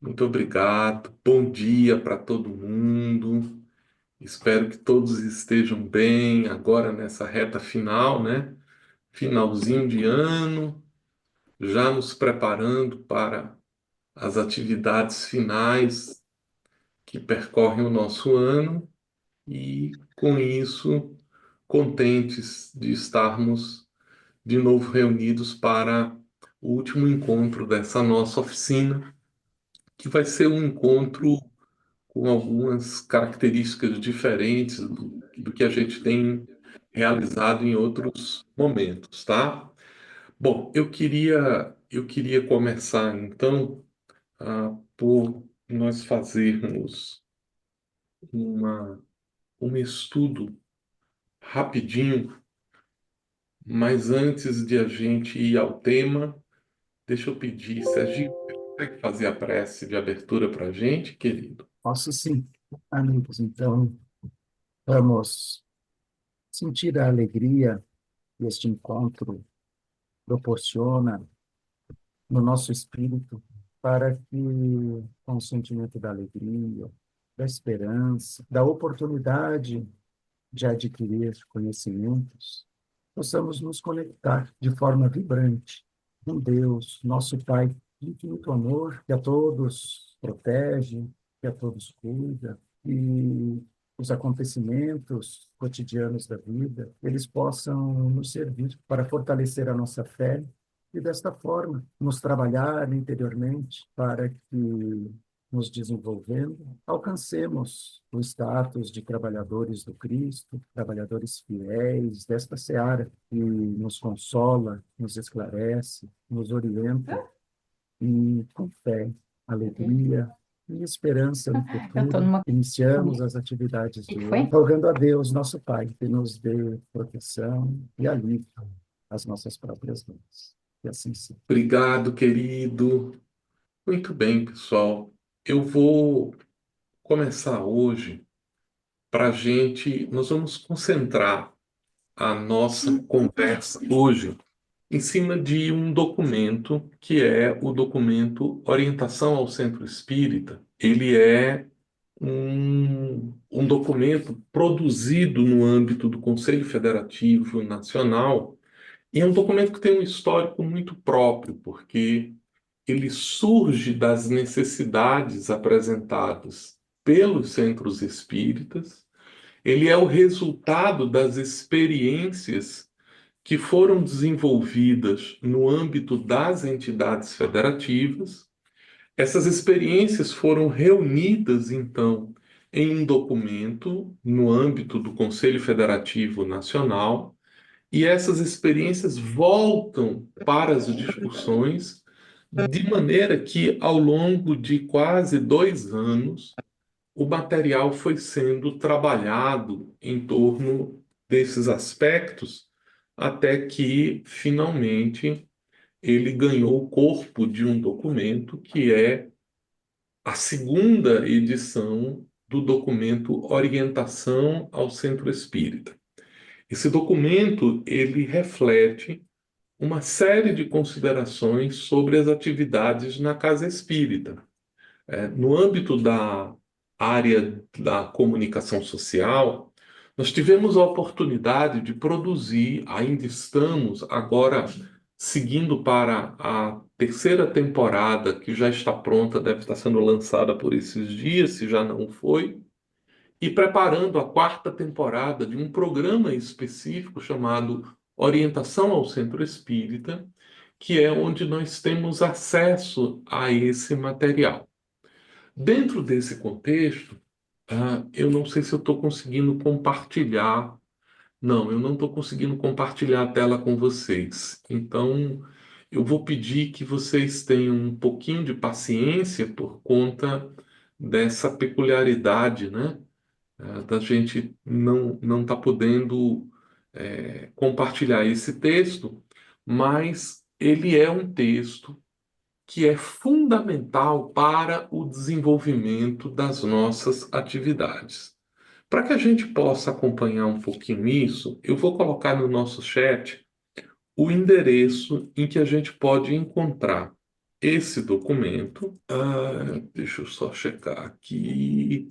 Muito obrigado. Bom dia para todo mundo. Espero que todos estejam bem agora nessa reta final, né? Finalzinho de ano, já nos preparando para as atividades finais que percorrem o nosso ano e, com isso, contentes de estarmos de novo reunidos para o último encontro dessa nossa oficina, que vai ser um encontro com algumas características diferentes do que a gente tem realizado em outros momentos, tá? Bom, eu queria começar então por nós fazermos uma, um estudo rapidinho, mas antes de a gente ir ao tema, deixa eu pedir, Serginho, você consegue fazer a prece de abertura para a gente, querido? Posso sim, amigos. Então, vamos sentir a alegria que este encontro proporciona no nosso espírito, para que, com o sentimento da alegria, da esperança, da oportunidade de adquirir conhecimentos, possamos nos conectar de forma vibrante com Deus, nosso Pai de infinito amor, que a todos protege, que a todos cuida, e os acontecimentos cotidianos da vida, eles possam nos servir para fortalecer a nossa fé e, desta forma, nos trabalhar interiormente para que, nos desenvolvendo, alcancemos o status de trabalhadores do Cristo, trabalhadores fiéis desta seara, que nos consola, nos esclarece, nos orienta e, com fé, alegria e esperança no Eu estou futuro, numa. O iniciamos as atividades que do foi? ano, rogando a Deus, nosso Pai, que nos dê proteção e alívio às nossas próprias mãos. Que assim seja. Obrigado, querido. Muito bem, pessoal. Eu vou começar hoje para a gente. Nós vamos concentrar a nossa conversa hoje em cima de um documento que é o documento Orientação ao Centro Espírita. Ele é um documento produzido no âmbito do Conselho Federativo Nacional e é um documento que tem um histórico muito próprio, porque ele surge das necessidades apresentadas pelos centros espíritas, ele é o resultado das experiências que foram desenvolvidas no âmbito das entidades federativas. Essas experiências foram reunidas, então, em um documento no âmbito do Conselho Federativo Nacional, e essas experiências voltam para as discussões de maneira que, ao longo de quase 2 anos, o material foi sendo trabalhado em torno desses aspectos, até que, finalmente, ele ganhou o corpo de um documento que é a segunda edição do documento Orientação ao Centro Espírita. Esse documento ele reflete uma série de considerações sobre as atividades na casa espírita. No âmbito da área da comunicação social, nós tivemos a oportunidade de produzir, ainda estamos agora seguindo para a terceira temporada, que já está pronta, deve estar sendo lançada por esses dias, se já não foi, e preparando a quarta temporada de um programa específico chamado Orientação ao Centro Espírita, que é onde nós temos acesso a esse material. Dentro desse contexto, eu não sei se eu estou conseguindo compartilhar. Não, eu não estou conseguindo compartilhar a tela com vocês. Então, eu vou pedir que vocês tenham um pouquinho de paciência por conta dessa peculiaridade, né? Da gente não tá podendo compartilhar esse texto, mas ele é um texto que é fundamental para o desenvolvimento das nossas atividades. Para que a gente possa acompanhar um pouquinho isso, eu vou colocar no nosso chat o endereço em que a gente pode encontrar. esse documento, deixa eu só checar aqui,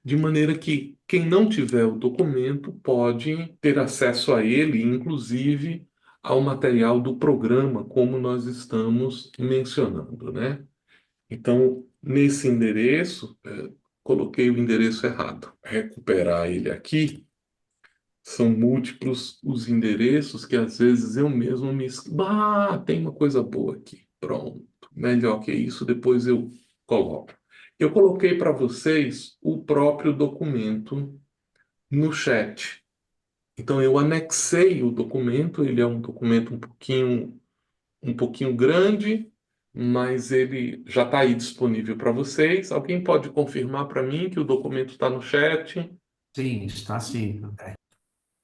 de maneira que quem não tiver o documento pode ter acesso a ele, inclusive ao material do programa, como nós estamos mencionando, né? Então, nesse endereço, coloquei o endereço errado. Recuperar ele aqui. São múltiplos os endereços que às vezes eu mesmo me esqueço. Ah, tem uma coisa boa aqui. Pronto. Melhor que isso, depois eu coloco. Eu coloquei para vocês o próprio documento no chat. Então eu anexei o documento, ele é um documento um pouquinho grande, mas ele já está aí disponível para vocês. Alguém pode confirmar para mim que o documento está no chat? Sim, está sim.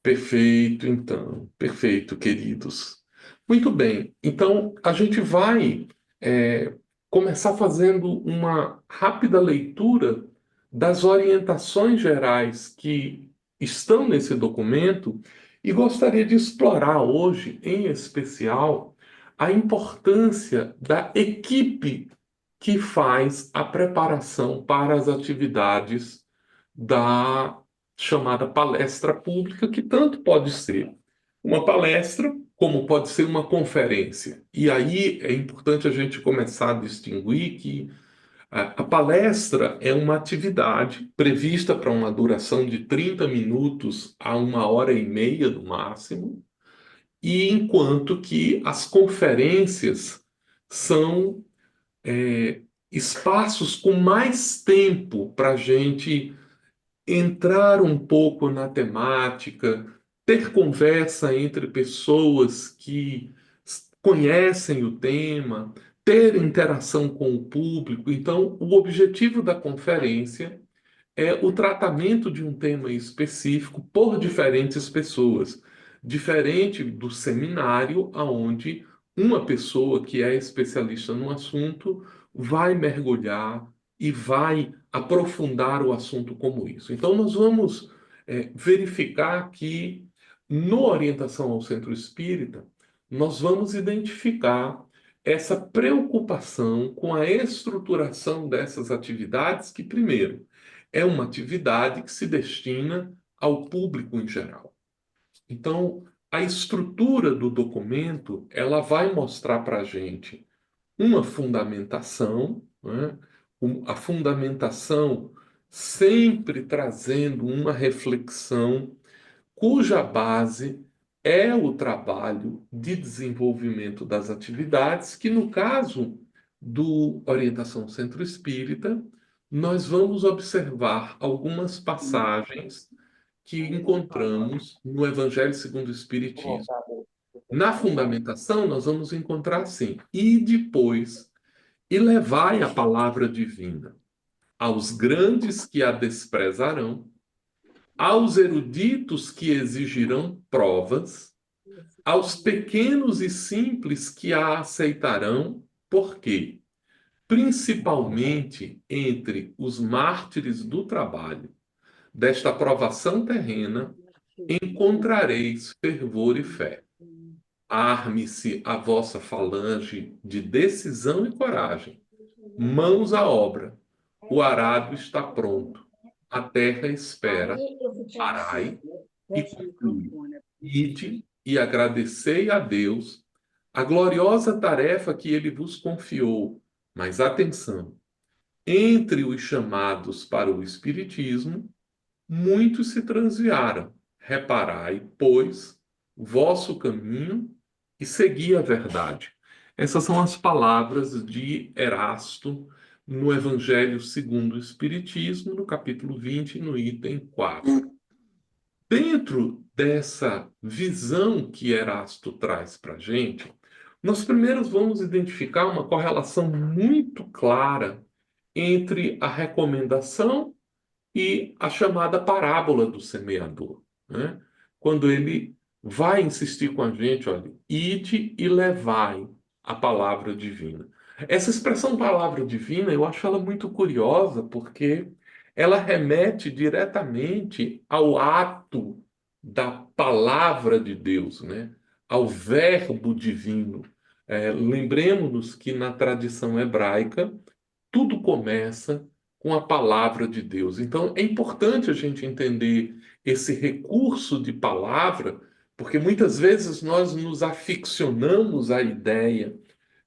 Perfeito, então. Perfeito, queridos. Muito bem. Então, a gente vai começar fazendo uma rápida leitura das orientações gerais que estão nesse documento e gostaria de explorar hoje, em especial, a importância da equipe que faz a preparação para as atividades da chamada palestra pública, que tanto pode ser uma palestra, como pode ser uma conferência. E aí é importante a gente começar a distinguir que a palestra é uma atividade prevista para uma duração de 30 minutos a 1 hora e meia no máximo, e enquanto que as conferências são espaços com mais tempo para a gente entrar um pouco na temática, ter conversa entre pessoas que conhecem o tema, ter interação com o público. Então, o objetivo da conferência é o tratamento de um tema específico por diferentes pessoas, diferente do seminário, onde uma pessoa que é especialista no assunto vai mergulhar e vai aprofundar o assunto como isso. Então, nós vamos verificar que, no Orientação ao Centro Espírita, nós vamos identificar essa preocupação com a estruturação dessas atividades, que, primeiro, é uma atividade que se destina ao público em geral. Então, a estrutura do documento, ela vai mostrar para a gente uma fundamentação, né? A fundamentação sempre trazendo uma reflexão cuja base é o trabalho de desenvolvimento das atividades, que no caso do Orientação Centro Espírita, nós vamos observar algumas passagens que encontramos no Evangelho segundo o Espiritismo. Na fundamentação, nós vamos encontrar assim: e depois, e levai a palavra divina aos grandes que a desprezarão, aos eruditos que exigirão provas, aos pequenos e simples que a aceitarão, porque, principalmente entre os mártires do trabalho, desta provação terrena, encontrareis fervor e fé. Arme-se a vossa falange de decisão e coragem. Mãos à obra. O arado está pronto. A terra espera. Arai e conclui: ide e agradecei a Deus a gloriosa tarefa que ele vos confiou. Mas atenção, entre os chamados para o Espiritismo, muitos se transviaram. Reparai, pois, vosso caminho e segui a verdade. Essas são as palavras de Erasto no Evangelho segundo o Espiritismo, no capítulo 20, no item 4. Dentro dessa visão que Erasto traz para a gente, nós primeiro vamos identificar uma correlação muito clara entre a recomendação e a chamada parábola do semeador, né? Quando ele vai insistir com a gente, olha, ide e levai a palavra divina. Essa expressão palavra divina, eu acho ela muito curiosa, porque ela remete diretamente ao ato da palavra de Deus, né? Ao verbo divino. Lembremos-nos que na tradição hebraica, tudo começa com a palavra de Deus. Então, é importante a gente entender esse recurso de palavra, porque muitas vezes nós nos aficionamos à ideia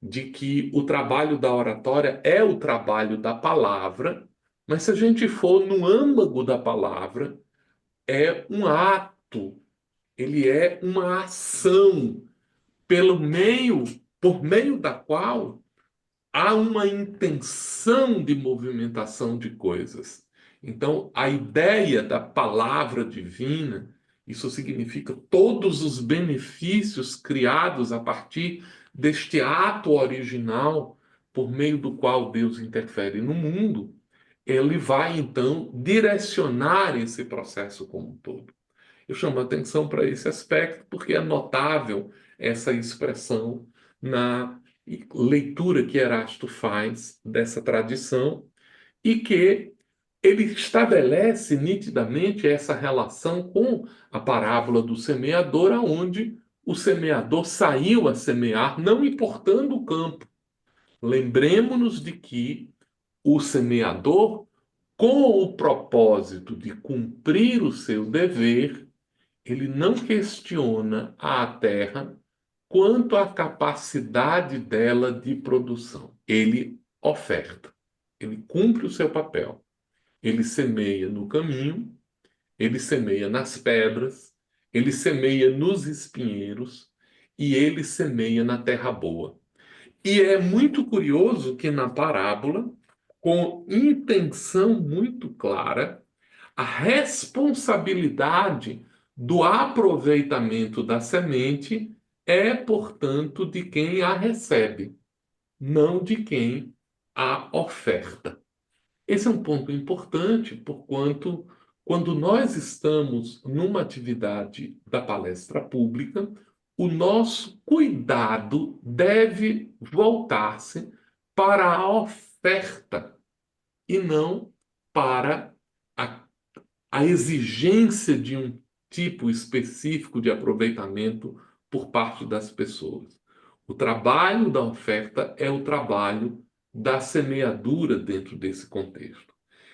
de que o trabalho da oratória é o trabalho da palavra, mas se a gente for no âmago da palavra, é um ato, ele é uma ação pelo meio, por meio da qual há uma intenção de movimentação de coisas. Então, a ideia da palavra divina, isso significa todos os benefícios criados a partir deste ato original, por meio do qual Deus interfere no mundo, ele vai então direcionar esse processo como um todo. Eu chamo a atenção para esse aspecto porque é notável essa expressão na leitura que Erasto faz dessa tradição e que ele estabelece nitidamente essa relação com a parábola do semeador, aonde o semeador saiu a semear, não importando o campo. Lembremos-nos de que o semeador, com o propósito de cumprir o seu dever, ele não questiona a terra quanto à capacidade dela de produção. Ele oferta, ele cumpre o seu papel. Ele semeia no caminho, ele semeia nas pedras, ele semeia nos espinheiros e ele semeia na terra boa. E é muito curioso que na parábola, com intenção muito clara, a responsabilidade do aproveitamento da semente é, portanto, de quem a recebe, não de quem a oferta. Esse é um ponto importante, porquanto, quando nós estamos numa atividade da palestra pública, o nosso cuidado deve voltar-se para a oferta e não para a a exigência de um tipo específico de aproveitamento por parte das pessoas. O trabalho da oferta é o trabalho da semeadura dentro desse contexto.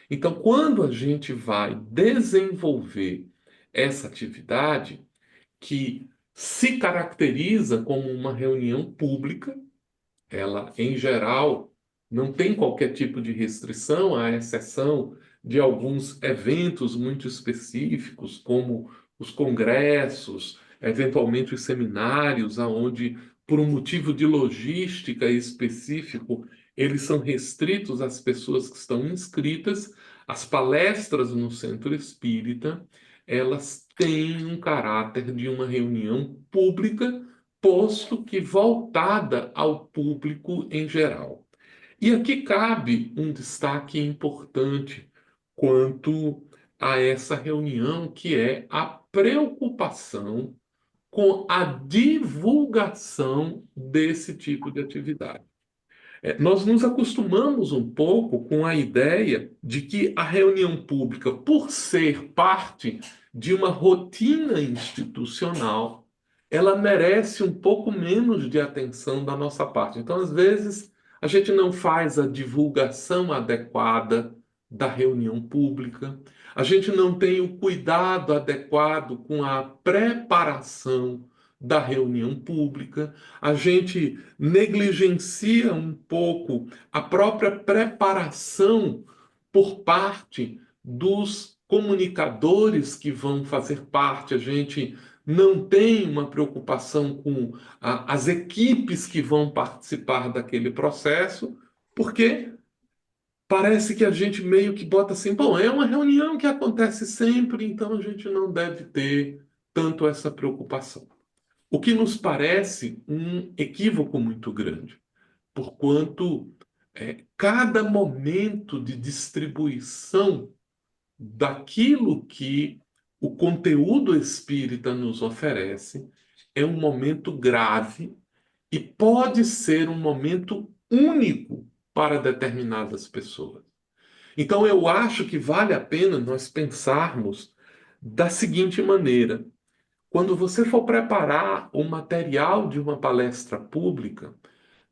Então, quando a gente vai desenvolver essa atividade, que se caracteriza como uma reunião pública, ela, em geral, não tem qualquer tipo de restrição, à exceção de alguns eventos muito específicos, como os congressos, eventualmente os seminários, aonde, por um motivo de logística específico, eles são restritos às pessoas que estão inscritas. As palestras no centro espírita, elas têm um caráter de uma reunião pública, posto que voltada ao público em geral. E aqui cabe um destaque importante quanto a essa reunião, que é a preocupação com a divulgação desse tipo de atividade. Nós nos acostumamos um pouco com a ideia de que a reunião pública, por ser parte de uma rotina institucional, ela merece um pouco menos de atenção da nossa parte. Então, às vezes, a gente não faz a divulgação adequada da reunião pública, a gente não tem o cuidado adequado com a preparação da reunião pública, a gente negligencia um pouco a própria preparação por parte dos comunicadores que vão fazer parte, a gente não tem uma preocupação com as equipes que vão participar daquele processo, porque parece que a gente meio que bota assim, bom, é uma reunião que acontece sempre, então a gente não deve ter tanto essa preocupação. O que nos parece um equívoco muito grande, porquanto cada momento de distribuição daquilo que o conteúdo espírita nos oferece é um momento grave e pode ser um momento único para determinadas pessoas. Então, eu acho que vale a pena nós pensarmos da seguinte maneira: quando você for preparar o material de uma palestra pública,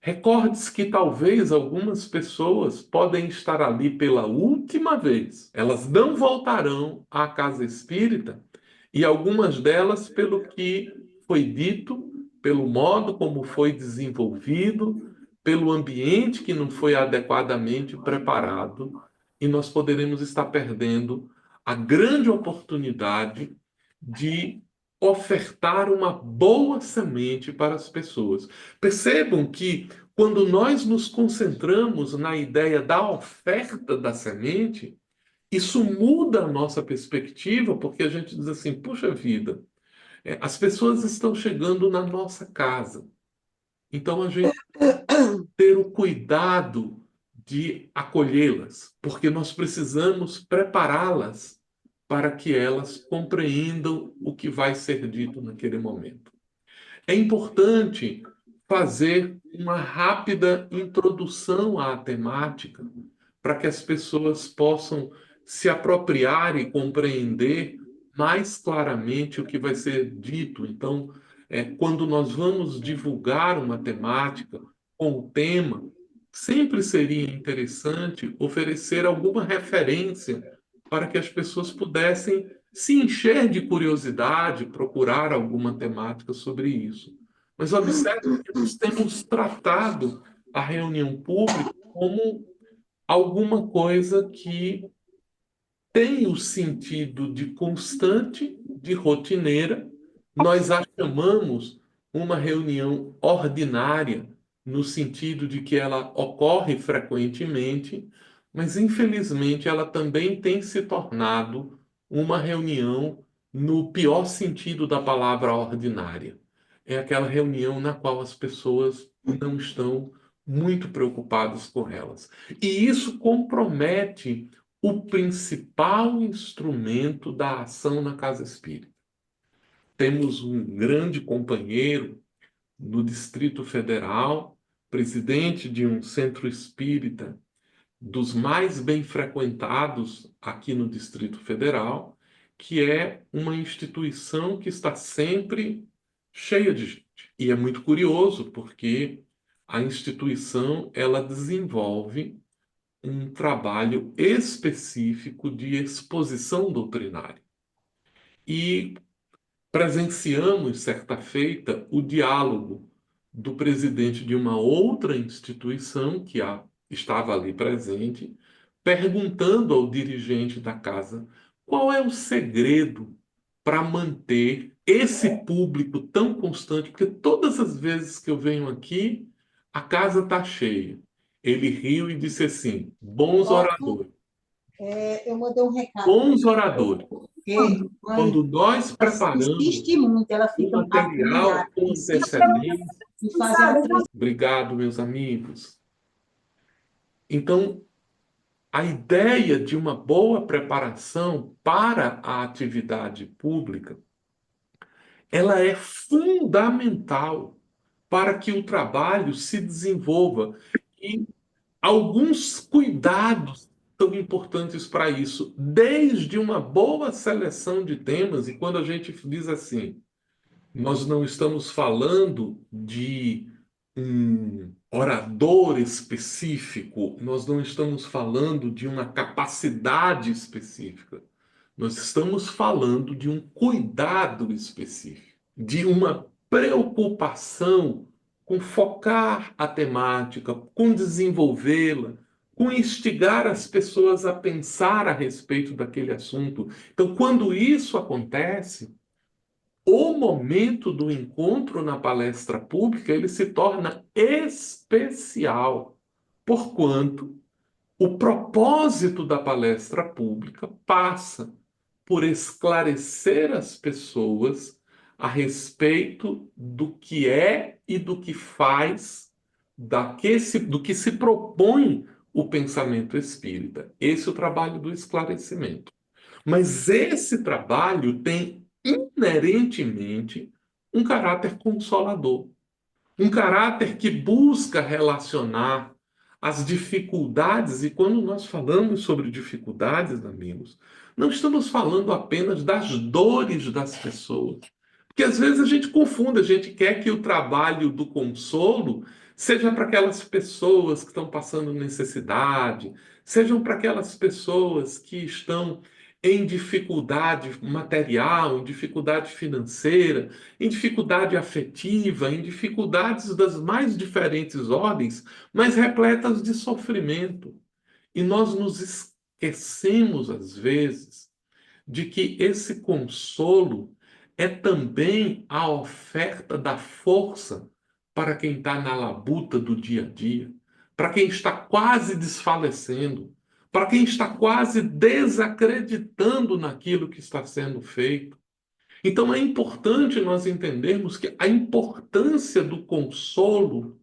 recorde-se que talvez algumas pessoas podem estar ali pela última vez. Elas não voltarão à casa espírita e algumas delas, pelo que foi dito, pelo modo como foi desenvolvido, pelo ambiente que não foi adequadamente preparado, e nós poderemos estar perdendo a grande oportunidade de ofertar uma boa semente para as pessoas. Percebam que quando nós nos concentramos na ideia da oferta da semente, isso muda a nossa perspectiva, porque a gente diz assim: puxa vida, as pessoas estão chegando na nossa casa. Então a gente ter o cuidado de acolhê-las, porque nós precisamos prepará-las para que elas compreendam o que vai ser dito naquele momento. É importante fazer uma rápida introdução à temática para que as pessoas possam se apropriar e compreender mais claramente o que vai ser dito. Então, quando nós vamos divulgar uma temática com o tema, sempre seria interessante oferecer alguma referência para que as pessoas pudessem se encher de curiosidade, procurar alguma temática sobre isso. Mas observe que nós temos tratado a reunião pública como alguma coisa que tem o sentido de constante, de rotineira. Nós a chamamos uma reunião ordinária, no sentido de que ela ocorre frequentemente, mas infelizmente ela também tem se tornado uma reunião no pior sentido da palavra ordinária. É aquela reunião na qual as pessoas não estão muito preocupadas com elas. E isso compromete o principal instrumento da ação na casa espírita. Temos um grande companheiro no Distrito Federal, presidente de um centro espírita dos mais bem frequentados aqui no Distrito Federal, que é uma instituição que está sempre cheia de gente. E é muito curioso porque a instituição ela desenvolve um trabalho específico de exposição doutrinária. E presenciamos, certa feita, o diálogo do presidente de uma outra instituição que estava ali presente, perguntando ao dirigente da casa qual é o segredo para manter esse público tão constante, porque todas as vezes que eu venho aqui, a casa está cheia. Ele riu e disse assim: bons oradores. Eu mandei um recado. Bons oradores. Porque, Quando nós ela preparamos insiste muito, ela o fica material agoniada com antecedência. e faz a Obrigado, meus amigos. Então, a ideia de uma boa preparação para a atividade pública, ela é fundamental para que o trabalho se desenvolva. E alguns cuidados são importantes para isso, desde uma boa seleção de temas, e quando a gente diz assim, nós não estamos falando de um orador específico, nós não estamos falando de uma capacidade específica, nós estamos falando de um cuidado específico, de uma preocupação com focar a temática, com desenvolvê-la, com instigar as pessoas a pensar a respeito daquele assunto. Então, quando isso acontece, o momento do encontro na palestra pública ele se torna especial, porquanto o propósito da palestra pública passa por esclarecer as pessoas a respeito do que é e do que faz, do que se propõe o pensamento espírita. Esse é o trabalho do esclarecimento. Mas esse trabalho tem inerentemente um caráter consolador, um caráter que busca relacionar as dificuldades, e quando nós falamos sobre dificuldades, amigos, não estamos falando apenas das dores das pessoas, Porque às vezes a gente confunde, a gente quer que o trabalho do consolo seja para aquelas pessoas que estão passando necessidade, sejam para aquelas pessoas que estão em dificuldade material, em dificuldade financeira, em dificuldade afetiva, em dificuldades das mais diferentes ordens, mas repletas de sofrimento. E nós nos esquecemos, às vezes, de que esse consolo é também a oferta da força para quem está na labuta do dia a dia, para quem está quase desfalecendo, para quem está quase desacreditando naquilo que está sendo feito. Então é importante nós entendermos que a importância do consolo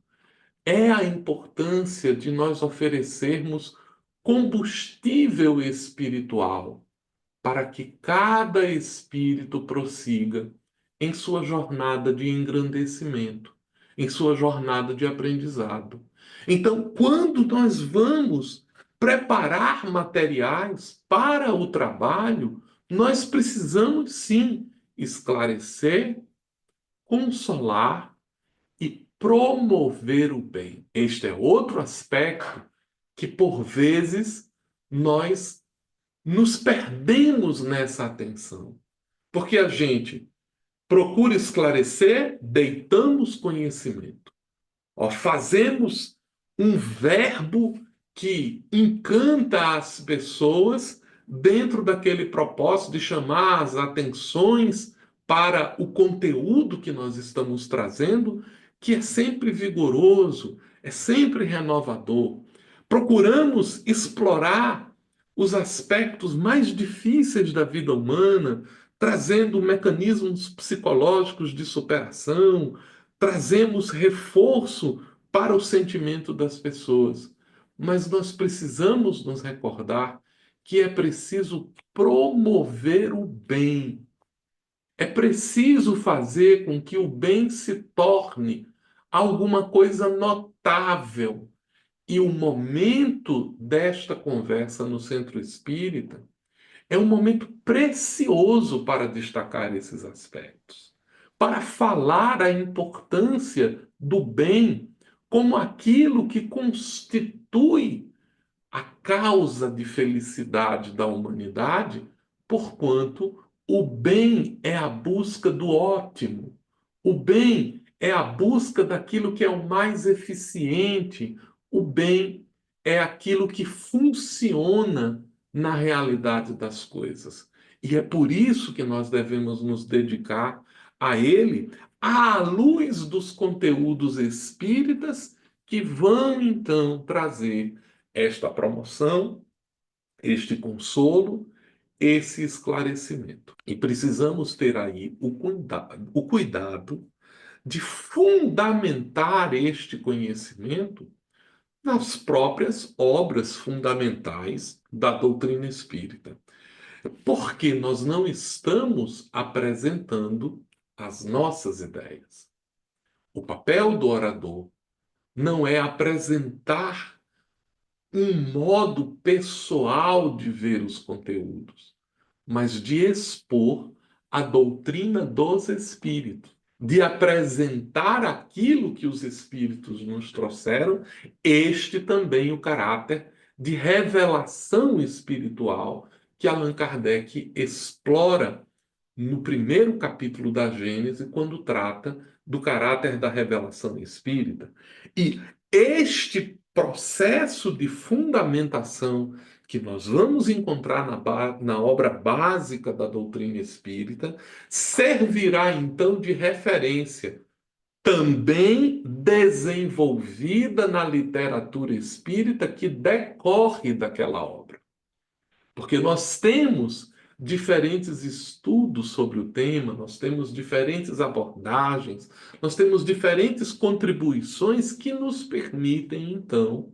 é a importância de nós oferecermos combustível espiritual para que cada espírito prossiga em sua jornada de engrandecimento, em sua jornada de aprendizado. Então, quando nós vamos preparar materiais para o trabalho, nós precisamos sim esclarecer, consolar e promover o bem. Este é outro aspecto que, por vezes, nós nos perdemos nessa atenção. Porque a gente procura esclarecer, deitamos conhecimento. Ó, fazemos um verbo que encanta as pessoas dentro daquele propósito de chamar as atenções para o conteúdo que nós estamos trazendo, que é sempre vigoroso, é sempre renovador. Procuramos explorar os aspectos mais difíceis da vida humana, trazendo mecanismos psicológicos de superação, trazemos reforço para o sentimento das pessoas. Mas nós precisamos nos recordar que é preciso promover o bem. É preciso fazer com que o bem se torne alguma coisa notável. E o momento desta conversa no Centro Espírita é um momento precioso para destacar esses aspectos, para falar a importância do bem como aquilo que constitui a causa de felicidade da humanidade, porquanto o bem é a busca do ótimo, o bem é a busca daquilo que é o mais eficiente, o bem é aquilo que funciona na realidade das coisas. E é por isso que nós devemos nos dedicar a ele à luz dos conteúdos espíritas que vão então trazer esta promoção, este consolo, esse esclarecimento. E precisamos ter aí o cuidado de fundamentar este conhecimento nas próprias obras fundamentais da doutrina espírita. Porque nós não estamos apresentando as nossas ideias. O papel do orador não é apresentar um modo pessoal de ver os conteúdos, mas de expor a doutrina dos espíritos, de apresentar aquilo que os espíritos nos trouxeram, este também o caráter de revelação espiritual que Allan Kardec explora no primeiro capítulo da Gênese, quando trata do caráter da revelação espírita. E este processo de fundamentação que nós vamos encontrar na obra básica da doutrina espírita servirá então de referência, também desenvolvida na literatura espírita que decorre daquela obra. Porque nós temos diferentes estudos sobre o tema, nós temos diferentes abordagens, nós temos diferentes contribuições que nos permitem, então,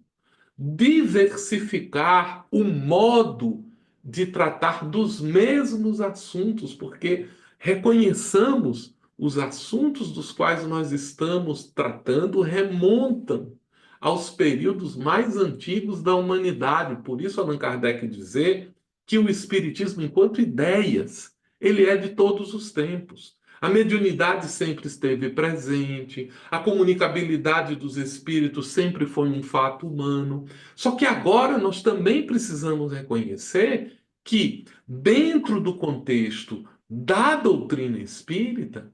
diversificar o modo de tratar dos mesmos assuntos, porque reconheçamos os assuntos dos quais nós estamos tratando remontam aos períodos mais antigos da humanidade. Por isso, Allan Kardec dizer que o Espiritismo, enquanto ideias, ele é de todos os tempos. A mediunidade sempre esteve presente, a comunicabilidade dos espíritos sempre foi um fato humano. Só que agora nós também precisamos reconhecer que, dentro do contexto da doutrina espírita,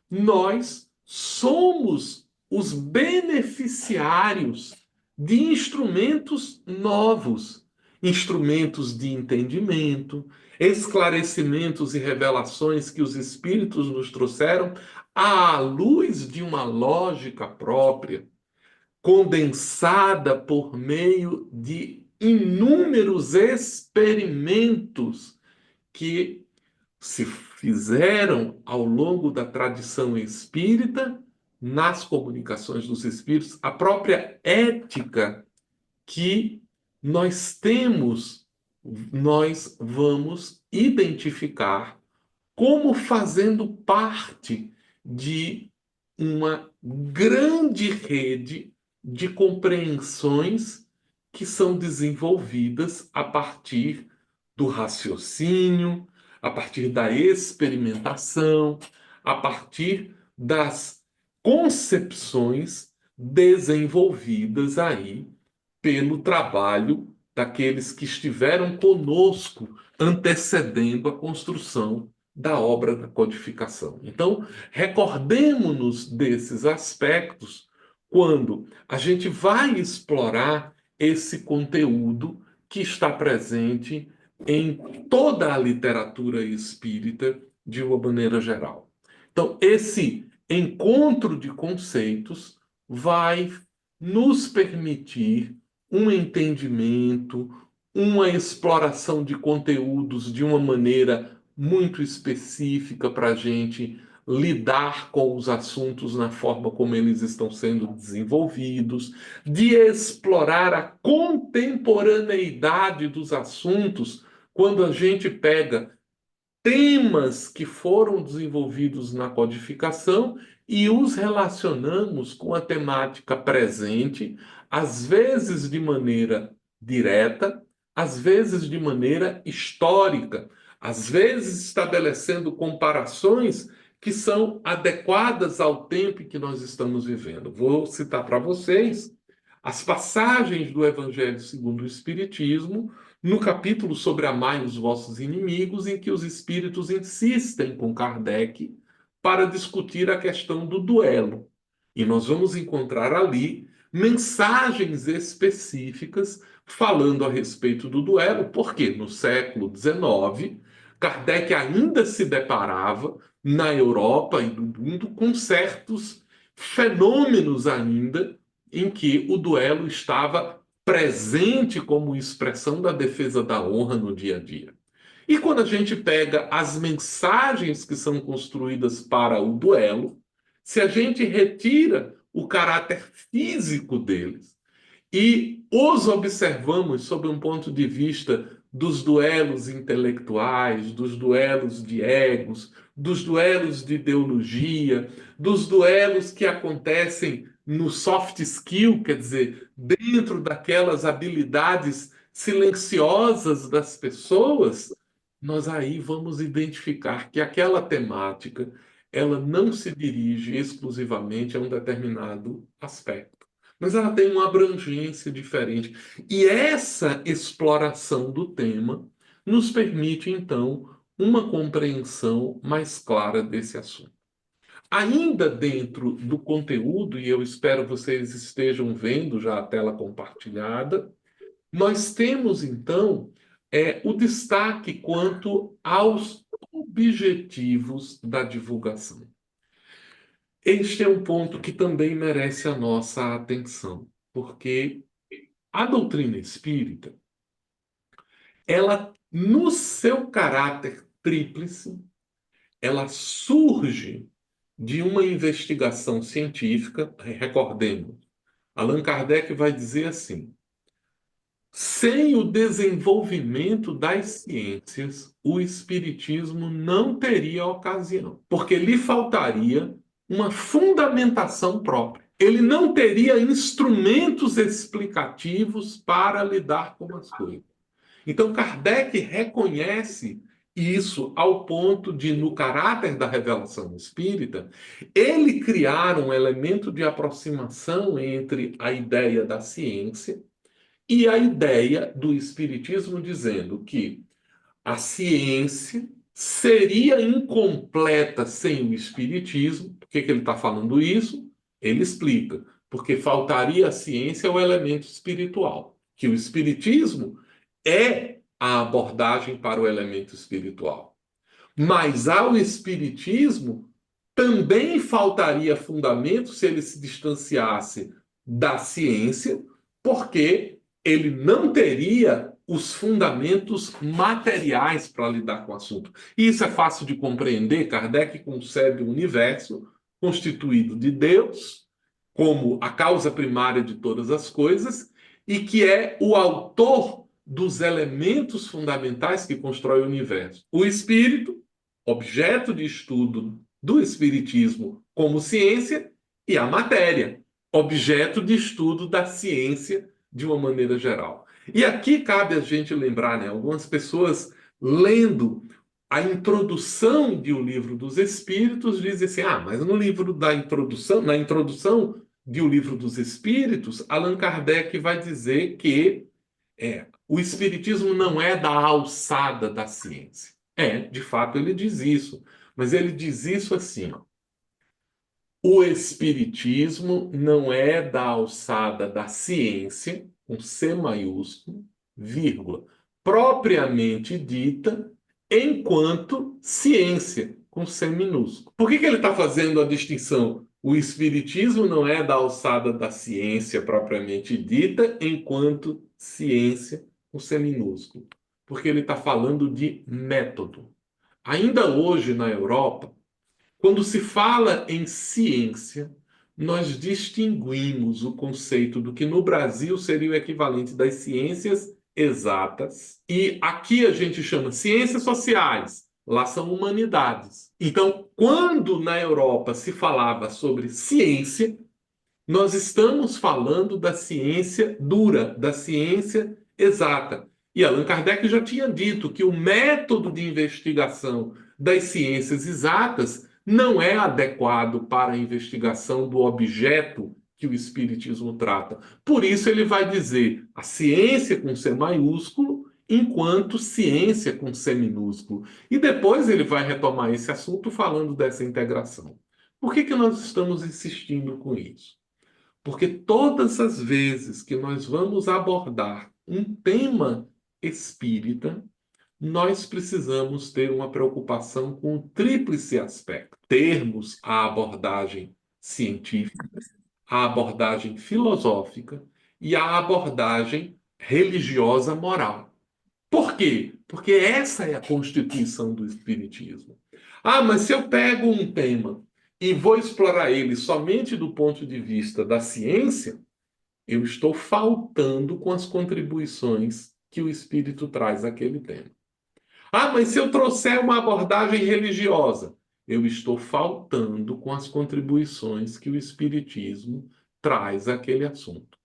nós somos os beneficiários de instrumentos novos, instrumentos de entendimento, esclarecimentos e revelações que os espíritos nos trouxeram à luz de uma lógica própria, condensada por meio de inúmeros experimentos que se fizeram ao longo da tradição espírita, nas comunicações dos espíritos, a própria ética que nós temos, nós vamos identificar como fazendo parte de uma grande rede de compreensões que são desenvolvidas a partir do raciocínio, a partir da experimentação, a partir das concepções desenvolvidas aí pelo trabalho daqueles que estiveram conosco antecedendo a construção da obra da codificação. Então, recordemos-nos desses aspectos quando a gente vai explorar esse conteúdo que está presente em toda a literatura espírita de uma maneira geral. Então, esse encontro de conceitos vai nos permitir um entendimento, uma exploração de conteúdos de uma maneira muito específica para a gente lidar com os assuntos na forma como eles estão sendo desenvolvidos, de explorar a contemporaneidade dos assuntos quando a gente pega temas que foram desenvolvidos na codificação e os relacionamos com a temática presente, às vezes de maneira direta, às vezes de maneira histórica, às vezes estabelecendo comparações que são adequadas ao tempo em que nós estamos vivendo. Vou citar para vocês as passagens do Evangelho segundo o Espiritismo, no capítulo sobre amai os vossos inimigos, em que os espíritos insistem com Kardec para discutir a questão do duelo. E nós vamos encontrar ali mensagens específicas falando a respeito do duelo, porque no século XIX, Kardec ainda se deparava na Europa e no mundo com certos fenômenos ainda em que o duelo estava presente como expressão da defesa da honra no dia a dia. E quando a gente pega as mensagens que são construídas para o duelo, se a gente retira o caráter físico deles e os observamos sob um ponto de vista dos duelos intelectuais, dos duelos de egos, dos duelos de ideologia, dos duelos que acontecem no soft skill, quer dizer, dentro daquelas habilidades silenciosas das pessoas, nós aí vamos identificar que aquela temática, ela não se dirige exclusivamente a um determinado aspecto, mas ela tem uma abrangência diferente. E essa exploração do tema nos permite, então, uma compreensão mais clara desse assunto. Ainda dentro do conteúdo, e eu espero vocês estejam vendo já a tela compartilhada, nós temos, então, o destaque quanto aos objetivos da divulgação. Este é um ponto que também merece a nossa atenção, porque a doutrina espírita, ela, no seu caráter tríplice, ela surge de uma investigação científica. Recordemos, Allan Kardec vai dizer assim: sem o desenvolvimento das ciências, o espiritismo não teria ocasião, porque lhe faltaria uma fundamentação própria. Ele não teria instrumentos explicativos para lidar com as coisas. Então, Kardec reconhece isso ao ponto de, no caráter da revelação espírita, ele criar um elemento de aproximação entre a ideia da ciência e a ideia do espiritismo, dizendo que a ciência seria incompleta sem o espiritismo. Por que ele está falando isso? Ele explica. Porque faltaria à ciência o elemento espiritual, que o espiritismo é a abordagem para o elemento espiritual. Mas ao espiritismo também faltaria fundamento se ele se distanciasse da ciência, porque ele não teria os fundamentos materiais para lidar com o assunto. E isso é fácil de compreender. Kardec concebe o universo constituído de Deus como a causa primária de todas as coisas e que é o autor dos elementos fundamentais que constrói o universo. O espírito, objeto de estudo do espiritismo como ciência, e a matéria, objeto de estudo da ciência de uma maneira geral. E aqui cabe a gente lembrar, né, algumas pessoas lendo a introdução de O Livro dos Espíritos dizem assim: mas no livro da introdução, na introdução de O Livro dos Espíritos, Allan Kardec vai dizer que o espiritismo não é da alçada da ciência. De fato ele diz isso, mas ele diz isso assim, ó: o espiritismo não é da alçada da ciência, com C maiúsculo, vírgula, propriamente dita, enquanto ciência, com C minúsculo. Por que ele está fazendo a distinção? O espiritismo não é da alçada da ciência propriamente dita, enquanto ciência, com C minúsculo. Porque ele está falando de método. Ainda hoje, na Europa, quando se fala em ciência, nós distinguimos o conceito do que no Brasil seria o equivalente das ciências exatas, e aqui a gente chama ciências sociais, lá são humanidades. Então, quando na Europa se falava sobre ciência, nós estamos falando da ciência dura, da ciência exata. E Allan Kardec já tinha dito que o método de investigação das ciências exatas não é adequado para a investigação do objeto que o Espiritismo trata. Por isso ele vai dizer a ciência com C maiúsculo, enquanto ciência com C minúsculo. E depois ele vai retomar esse assunto falando dessa integração. Por que nós estamos insistindo com isso? Porque todas as vezes que nós vamos abordar um tema espírita, nós precisamos ter uma preocupação com o tríplice aspecto: termos a abordagem científica, a abordagem filosófica e a abordagem religiosa moral. Por quê? Porque essa é a constituição do espiritismo. Mas se eu pego um tema e vou explorar ele somente do ponto de vista da ciência, eu estou faltando com as contribuições que o espírito traz àquele tema. Mas se eu trouxer uma abordagem religiosa, eu estou faltando com as contribuições que o espiritismo traz àquele assunto.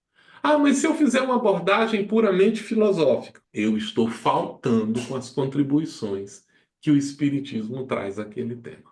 Mas se eu fizer uma abordagem puramente filosófica, eu estou faltando com as contribuições que o espiritismo traz àquele tema.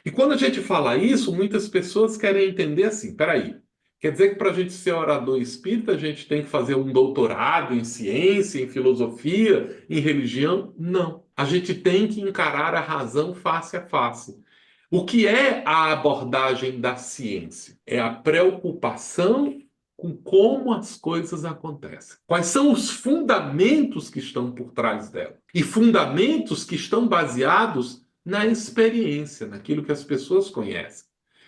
E quando a gente fala isso, muitas pessoas querem entender assim: peraí, quer dizer que para a gente ser orador espírita, a gente tem que fazer um doutorado em ciência, em filosofia, em religião? Não. A gente tem que encarar a razão face a face. O que é a abordagem da ciência? É a preocupação com como as coisas acontecem. Quais são os fundamentos que estão por trás dela? E fundamentos que estão baseados na experiência, naquilo que as pessoas conhecem.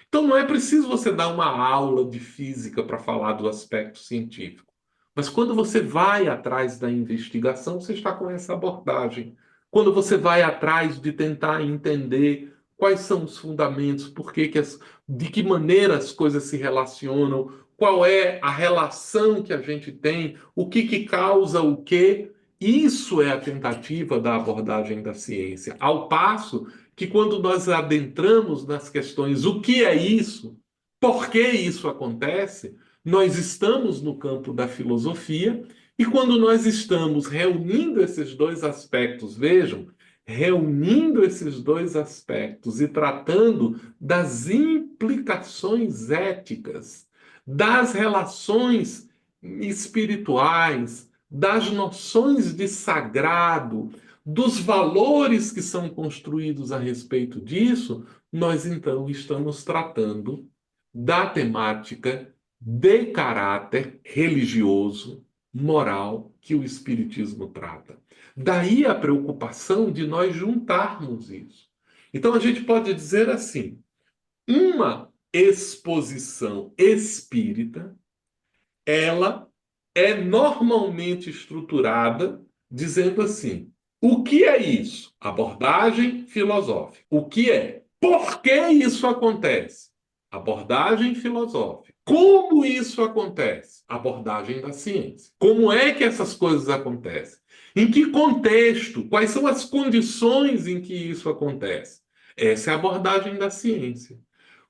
Então não é preciso você dar uma aula de física para falar do aspecto científico. Mas quando você vai atrás da investigação, você está com essa abordagem. Quando você vai atrás de tentar entender quais são os fundamentos, de que maneira as coisas se relacionam, qual é a relação que a gente tem, o que causa o quê, isso é a tentativa da abordagem da ciência. Ao passo que quando nós adentramos nas questões o que é isso, por que isso acontece, nós estamos no campo da filosofia, e quando nós estamos reunindo esses dois aspectos, vejam reunindo esses dois aspectos e tratando das implicações éticas, das relações espirituais, das noções de sagrado, dos valores que são construídos a respeito disso, nós então estamos tratando da temática de caráter religioso, moral, que o Espiritismo trata. Daí a preocupação de nós juntarmos isso. Então a gente pode dizer assim: uma exposição espírita, ela é normalmente estruturada dizendo assim: o que é isso? Abordagem filosófica. O que é? Por que isso acontece? Abordagem filosófica. Como isso acontece? Abordagem da ciência. Como é que essas coisas acontecem? Em que contexto? Quais são as condições em que isso acontece? Essa é a abordagem da ciência.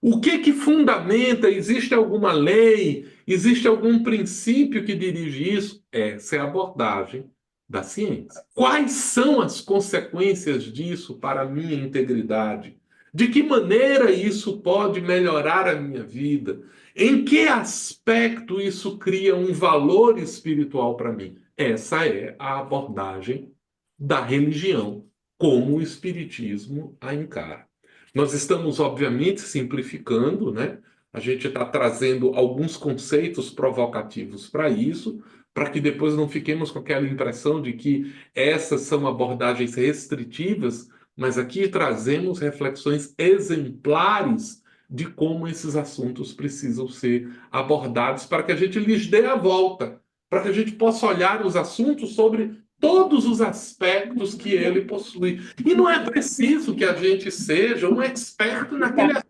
O que fundamenta? Existe alguma lei? Existe algum princípio que dirige isso? Essa é a abordagem da ciência. Quais são as consequências disso para a minha integridade? De que maneira isso pode melhorar a minha vida? Em que aspecto isso cria um valor espiritual para mim? Essa é a abordagem da religião, como o Espiritismo a encara. Nós estamos, obviamente, simplificando, né? A gente está trazendo alguns conceitos provocativos para isso, para que depois não fiquemos com aquela impressão de que essas são abordagens restritivas, mas aqui trazemos reflexões exemplares de como esses assuntos precisam ser abordados para que a gente lhes dê a volta, para que a gente possa olhar os assuntos sobre todos os aspectos que ele possui. E não é preciso que a gente seja um experto naquele assunto,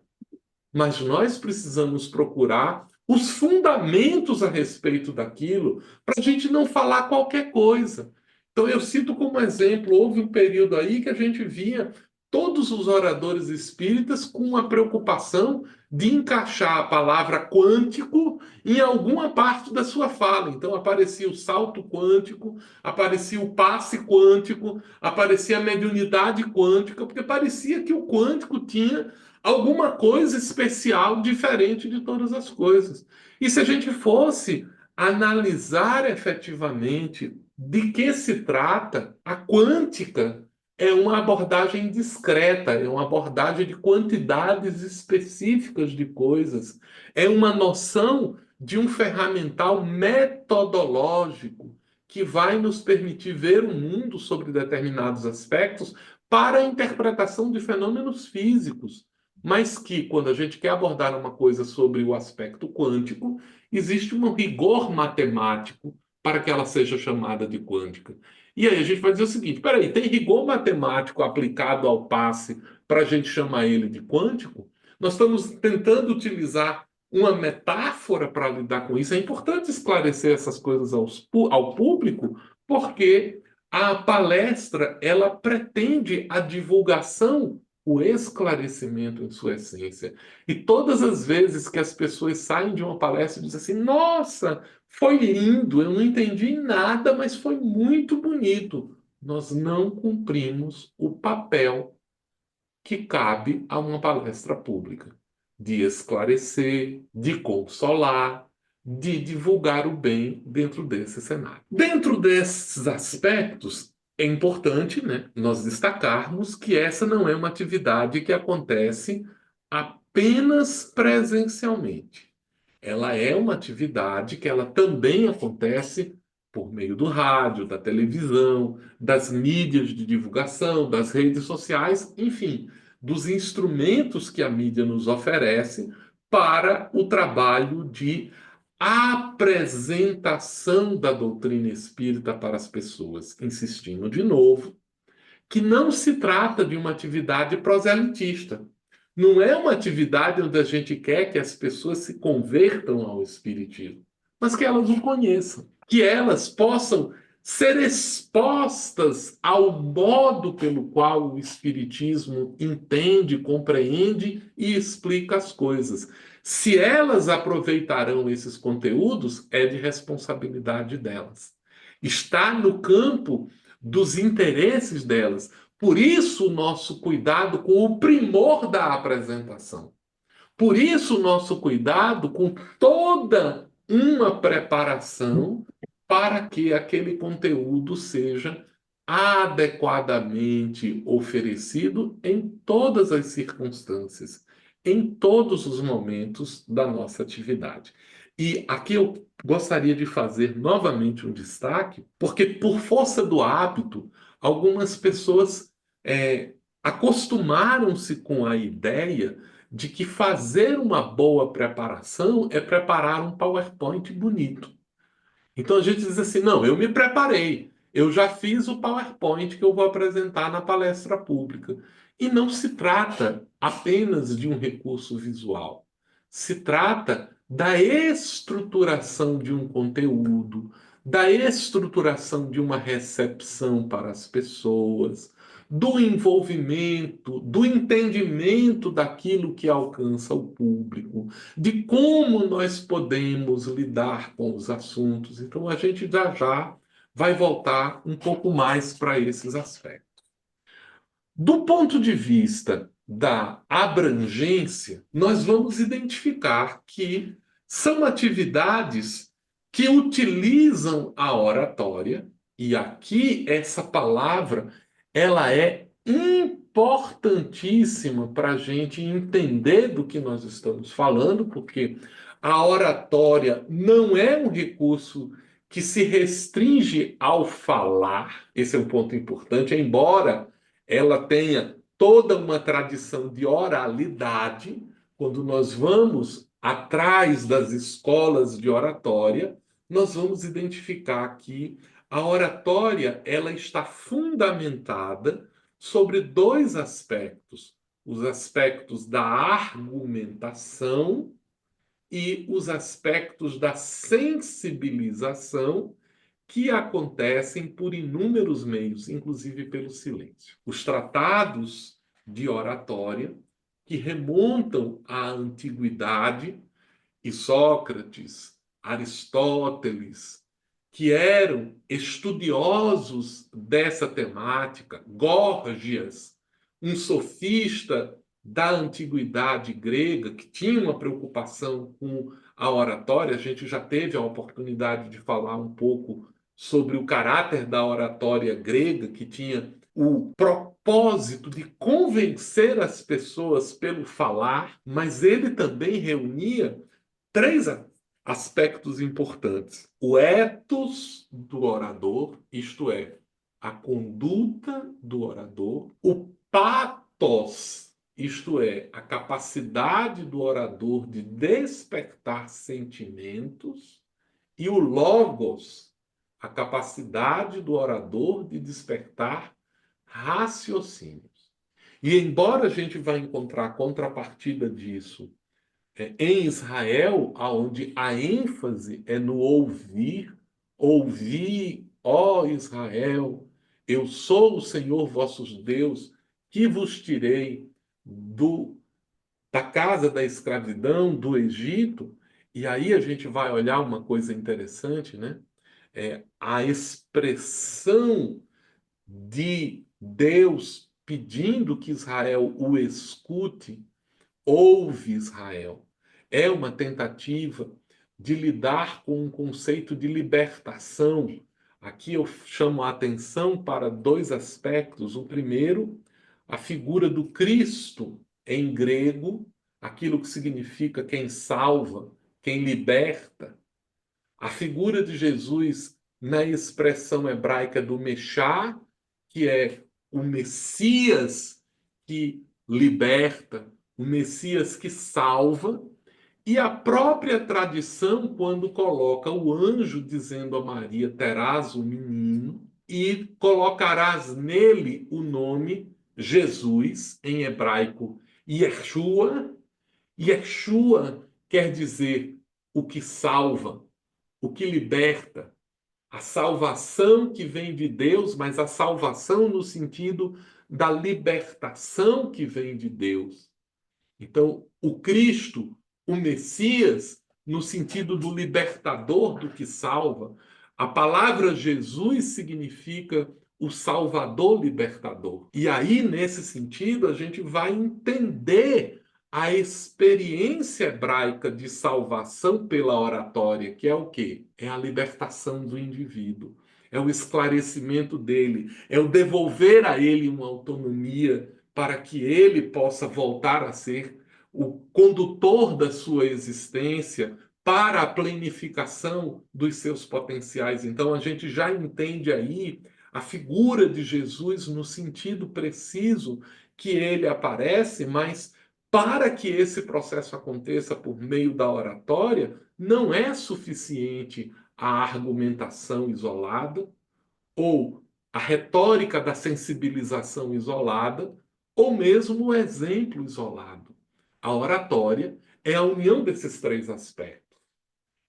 mas nós precisamos procurar os fundamentos a respeito daquilo para a gente não falar qualquer coisa. Então, eu cito como exemplo, houve um período aí que a gente via todos os oradores espíritas com uma preocupação de encaixar a palavra quântico em alguma parte da sua fala. Então, aparecia o salto quântico, aparecia o passe quântico, aparecia a mediunidade quântica, porque parecia que o quântico tinha alguma coisa especial, diferente de todas as coisas. E se a gente fosse analisar efetivamente de que se trata, a quântica é uma abordagem discreta, é uma abordagem de quantidades específicas de coisas, é uma noção de um ferramental metodológico que vai nos permitir ver o mundo sobre determinados aspectos para a interpretação de fenômenos físicos, mas que, quando a gente quer abordar uma coisa sobre o aspecto quântico, existe um rigor matemático para que ela seja chamada de quântica. E aí a gente vai dizer o seguinte: peraí, tem rigor matemático aplicado ao passe para a gente chamar ele de quântico? Nós estamos tentando utilizar uma metáfora para lidar com isso. É importante esclarecer essas coisas ao público, porque a palestra ela pretende a divulgação, o esclarecimento em sua essência. E todas as vezes que as pessoas saem de uma palestra e dizem assim: nossa, foi lindo, eu não entendi nada, mas foi muito bonito. Nós não cumprimos o papel que cabe a uma palestra pública, de esclarecer, de consolar, de divulgar o bem dentro desse cenário. Dentro desses aspectos, é importante, né, nós destacarmos que essa não é uma atividade que acontece apenas presencialmente. Ela é uma atividade que ela também acontece por meio do rádio, da televisão, das mídias de divulgação, das redes sociais, enfim, dos instrumentos que a mídia nos oferece para o trabalho de apresentação da doutrina espírita para as pessoas, insistindo de novo que não se trata de uma atividade proselitista. Não é uma atividade onde a gente quer que as pessoas se convertam ao Espiritismo, mas que elas o conheçam, que elas possam ser expostas ao modo pelo qual o Espiritismo entende, compreende e explica as coisas. Se elas aproveitarão esses conteúdos, é de responsabilidade delas. Está no campo dos interesses delas. Por isso o nosso cuidado com o primor da apresentação. Por isso o nosso cuidado com toda uma preparação para que aquele conteúdo seja adequadamente oferecido em todas as circunstâncias, em todos os momentos da nossa atividade. E aqui eu gostaria de fazer novamente um destaque, porque por força do hábito, algumas pessoas acostumaram-se com a ideia de que fazer uma boa preparação é preparar um PowerPoint bonito. Então a gente diz assim: não, eu me preparei, eu já fiz o PowerPoint que eu vou apresentar na palestra pública. E não se trata apenas de um recurso visual, se trata da estruturação de um conteúdo, da estruturação de uma recepção para as pessoas, do envolvimento, do entendimento daquilo que alcança o público, de como nós podemos lidar com os assuntos. Então, a gente já já vai voltar um pouco mais para esses aspectos. Do ponto de vista da abrangência, nós vamos identificar que são atividades que utilizam a oratória, e aqui essa palavra ela é importantíssima para a gente entender do que nós estamos falando, porque a oratória não é um recurso que se restringe ao falar, esse é um ponto importante, embora ela tenha toda uma tradição de oralidade. Quando nós vamos atrás das escolas de oratória, nós vamos identificar que a oratória ela está fundamentada sobre dois aspectos: os aspectos da argumentação e os aspectos da sensibilização, que acontecem por inúmeros meios, inclusive pelo silêncio. Os tratados de oratória, que remontam à antiguidade, e Sócrates, Aristóteles, que eram estudiosos dessa temática, Górgias, um sofista da antiguidade grega, que tinha uma preocupação com a oratória. A gente já teve a oportunidade de falar um pouco sobre o caráter da oratória grega, que tinha o propósito de convencer as pessoas pelo falar, mas ele também reunia três aspectos importantes: o ethos do orador, isto é, a conduta do orador; o pathos, isto é, a capacidade do orador de despertar sentimentos; e o logos, a capacidade do orador de despertar raciocínios. E embora a gente vá encontrar contrapartida disso em Israel, onde a ênfase é no ouvir: ouvi, ó Israel, eu sou o Senhor vosso Deus, que vos tirei da casa da escravidão, do Egito. E aí a gente vai olhar uma coisa interessante, né? A expressão de Deus pedindo que Israel o escute: ouve, Israel. É uma tentativa de lidar com um conceito de libertação. Aqui eu chamo a atenção para dois aspectos. O primeiro, a figura do Cristo em grego, aquilo que significa quem salva, quem liberta. A figura de Jesus na expressão hebraica do Meshá, que é o Messias que liberta, o Messias que salva, e a própria tradição, quando coloca o anjo dizendo a Maria: terás um menino e colocarás nele o nome Jesus, em hebraico Yeshua. Yeshua quer dizer o que salva, o que liberta, a salvação que vem de Deus, mas a salvação no sentido da libertação que vem de Deus. Então, o Cristo, o Messias, no sentido do libertador, do que salva. A palavra Jesus significa o Salvador libertador. E aí, nesse sentido, a gente vai entender a experiência hebraica de salvação pela oratória, que é o quê? É a libertação do indivíduo, é o esclarecimento dele, é o devolver a ele uma autonomia para que ele possa voltar a ser o condutor da sua existência para a planificação dos seus potenciais. Então, a gente já entende aí a figura de Jesus no sentido preciso que ele aparece, mas para que esse processo aconteça por meio da oratória, não é suficiente a argumentação isolada ou a retórica da sensibilização isolada, ou mesmo o exemplo isolado. A oratória é a união desses três aspectos.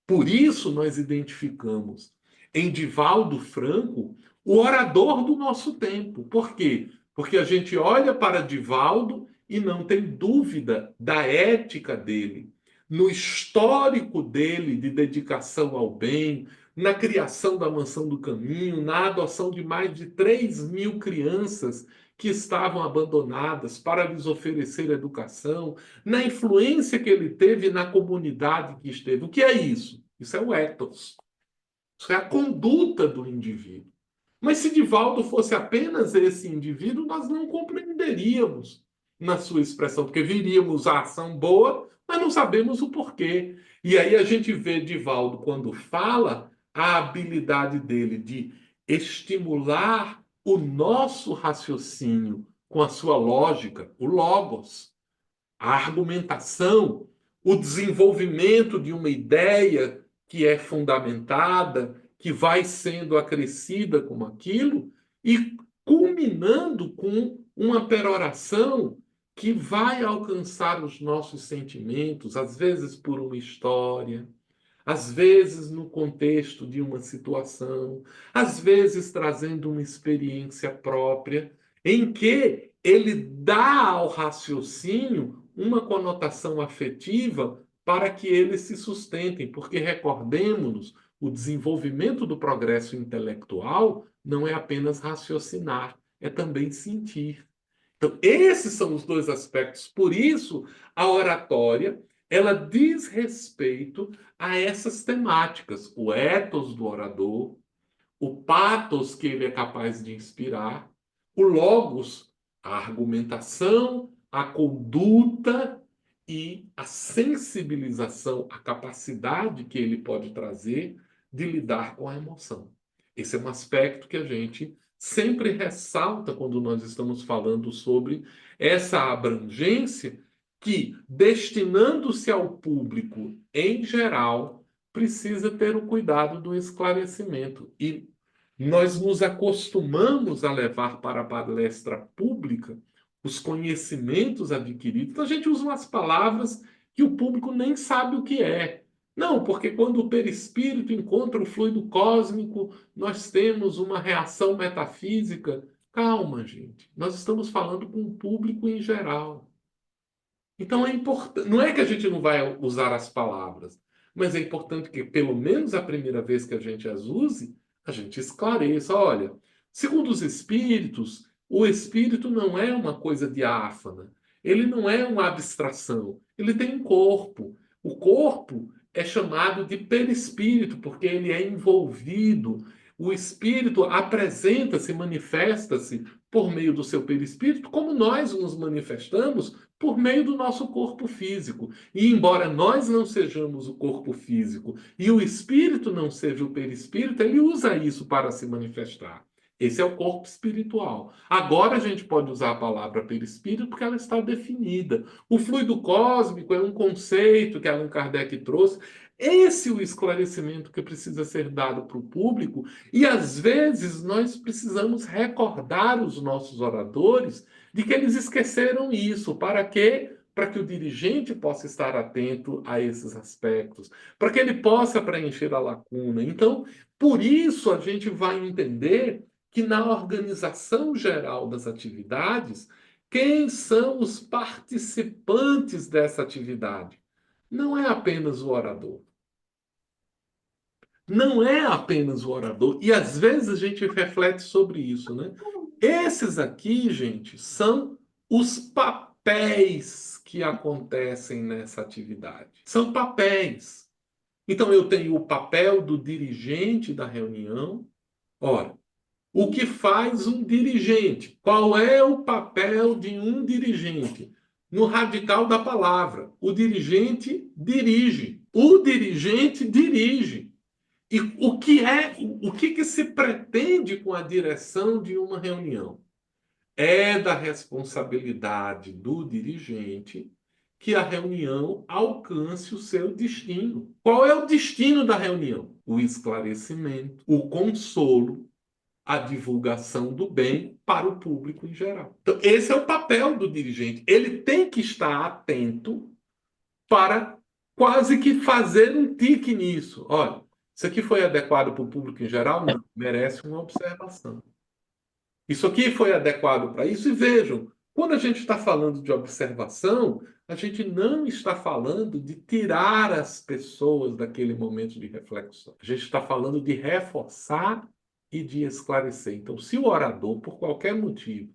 Por isso nós identificamos em Divaldo Franco o orador do nosso tempo. Por quê? Porque a gente olha para Divaldo e não tem dúvida da ética dele, no histórico dele de dedicação ao bem, na criação da Mansão do Caminho, na adoção de mais de 3.000 crianças que estavam abandonadas para lhes oferecer educação, na influência que ele teve na comunidade que esteve. O que é isso? Isso é o ethos. Isso é a conduta do indivíduo. Mas se Divaldo fosse apenas esse indivíduo, nós não compreenderíamos na sua expressão, porque viríamos a ação boa, mas não sabemos o porquê. E aí a gente vê Divaldo, quando fala, a habilidade dele de estimular o nosso raciocínio com a sua lógica, o logos, a argumentação, o desenvolvimento de uma ideia que é fundamentada, que vai sendo acrescida como aquilo, e culminando com uma peroração que vai alcançar os nossos sentimentos, às vezes por uma história, às vezes no contexto de uma situação, às vezes trazendo uma experiência própria, em que ele dá ao raciocínio uma conotação afetiva para que eles se sustentem, porque recordemos-nos, o desenvolvimento do progresso intelectual não é apenas raciocinar, é também sentir. Então, esses são os dois aspectos. Por isso, a oratória, ela diz respeito a essas temáticas, o ethos do orador, o pathos que ele é capaz de inspirar, o logos, a argumentação, a conduta e a sensibilização, a capacidade que ele pode trazer de lidar com a emoção. Esse é um aspecto que a gente sempre ressalta quando nós estamos falando sobre essa abrangência que, destinando-se ao público em geral, precisa ter o cuidado do esclarecimento. E nós nos acostumamos a levar para a palestra pública os conhecimentos adquiridos. Então, a gente usa umas palavras que o público nem sabe o que é. Não, porque quando o perispírito encontra o fluido cósmico, nós temos uma reação metafísica. Calma, gente. Nós estamos falando com o público em geral. Então é importante, não é que a gente não vai usar as palavras, mas é importante que, pelo menos a primeira vez que a gente as use, a gente esclareça. Olha, segundo os espíritos, o espírito não é uma coisa diáfana, ele não é uma abstração, ele tem um corpo. O corpo é chamado de perispírito, porque ele é envolvido. O espírito apresenta-se, manifesta-se por meio do seu perispírito, como nós nos manifestamos por meio do nosso corpo físico. E embora nós não sejamos o corpo físico e o espírito não seja o perispírito, ele usa isso para se manifestar. Esse é o corpo espiritual. Agora a gente pode usar a palavra perispírito porque ela está definida. O fluido cósmico é um conceito que Allan Kardec trouxe. Esse é o esclarecimento que precisa ser dado para o público, e às vezes nós precisamos recordar os nossos oradores de que eles esqueceram isso. Para quê? Para que o dirigente possa estar atento a esses aspectos, para que ele possa preencher a lacuna. Então, por isso a gente vai entender que na organização geral das atividades, quem são os participantes dessa atividade? Não é apenas o orador. não é apenas o orador. E às vezes a gente reflete sobre isso, né? Esses aqui, gente, são os papéis que acontecem nessa atividade. São papéis. Então eu tenho o papel do dirigente da reunião. Ora, o que faz um dirigente? Qual é o papel de um dirigente? No radical da palavra, o dirigente dirige. O dirigente dirige. E o que se pretende com a direção de uma reunião? É da responsabilidade do dirigente que a reunião alcance o seu destino. Qual é o destino da reunião? O esclarecimento, o consolo, a divulgação do bem para o público em geral. Então, esse é o papel do dirigente. Ele tem que estar atento para quase que fazer um tique nisso. Olha, isso aqui foi adequado para o público em geral? Não, merece uma observação. Isso aqui foi adequado para isso? E vejam, quando a gente está falando de observação, a gente não está falando de tirar as pessoas daquele momento de reflexão. A gente está falando de reforçar e de esclarecer. Então, se o orador, por qualquer motivo,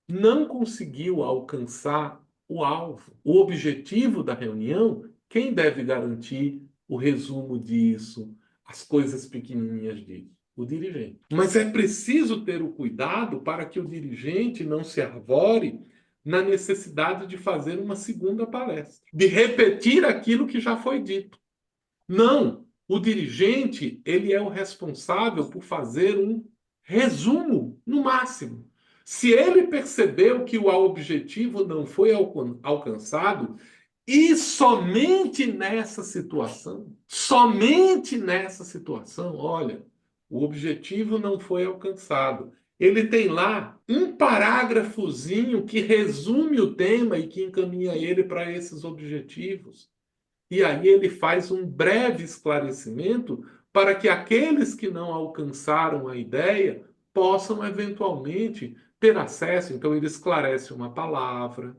não conseguiu alcançar o alvo, o objetivo da reunião, quem deve garantir o resumo disso, as coisas pequenininhas disso? O dirigente. Mas é preciso ter o cuidado para que o dirigente não se arvore na necessidade de fazer uma segunda palestra, de repetir aquilo que já foi dito. Não, o dirigente, ele é o responsável por fazer um resumo, no máximo. Se ele percebeu que o objetivo não foi alcançado, e somente nessa situação, olha, o objetivo não foi alcançado. Ele tem lá um parágrafozinho que resume o tema e que encaminha ele para esses objetivos. E aí ele faz um breve esclarecimento para que aqueles que não alcançaram a ideia possam eventualmente ter acesso. Então ele esclarece uma palavra,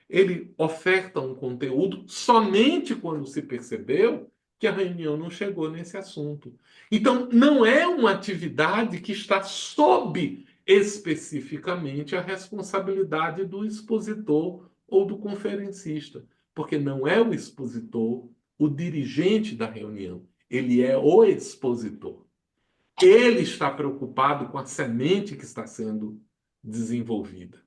ele oferta um conteúdo somente quando se percebeu que a reunião não chegou nesse assunto. Então, não é uma atividade que está sob especificamente a responsabilidade do expositor ou do conferencista, porque não é o expositor o dirigente da reunião, ele é o expositor. Ele está preocupado com a semente que está sendo desenvolvida.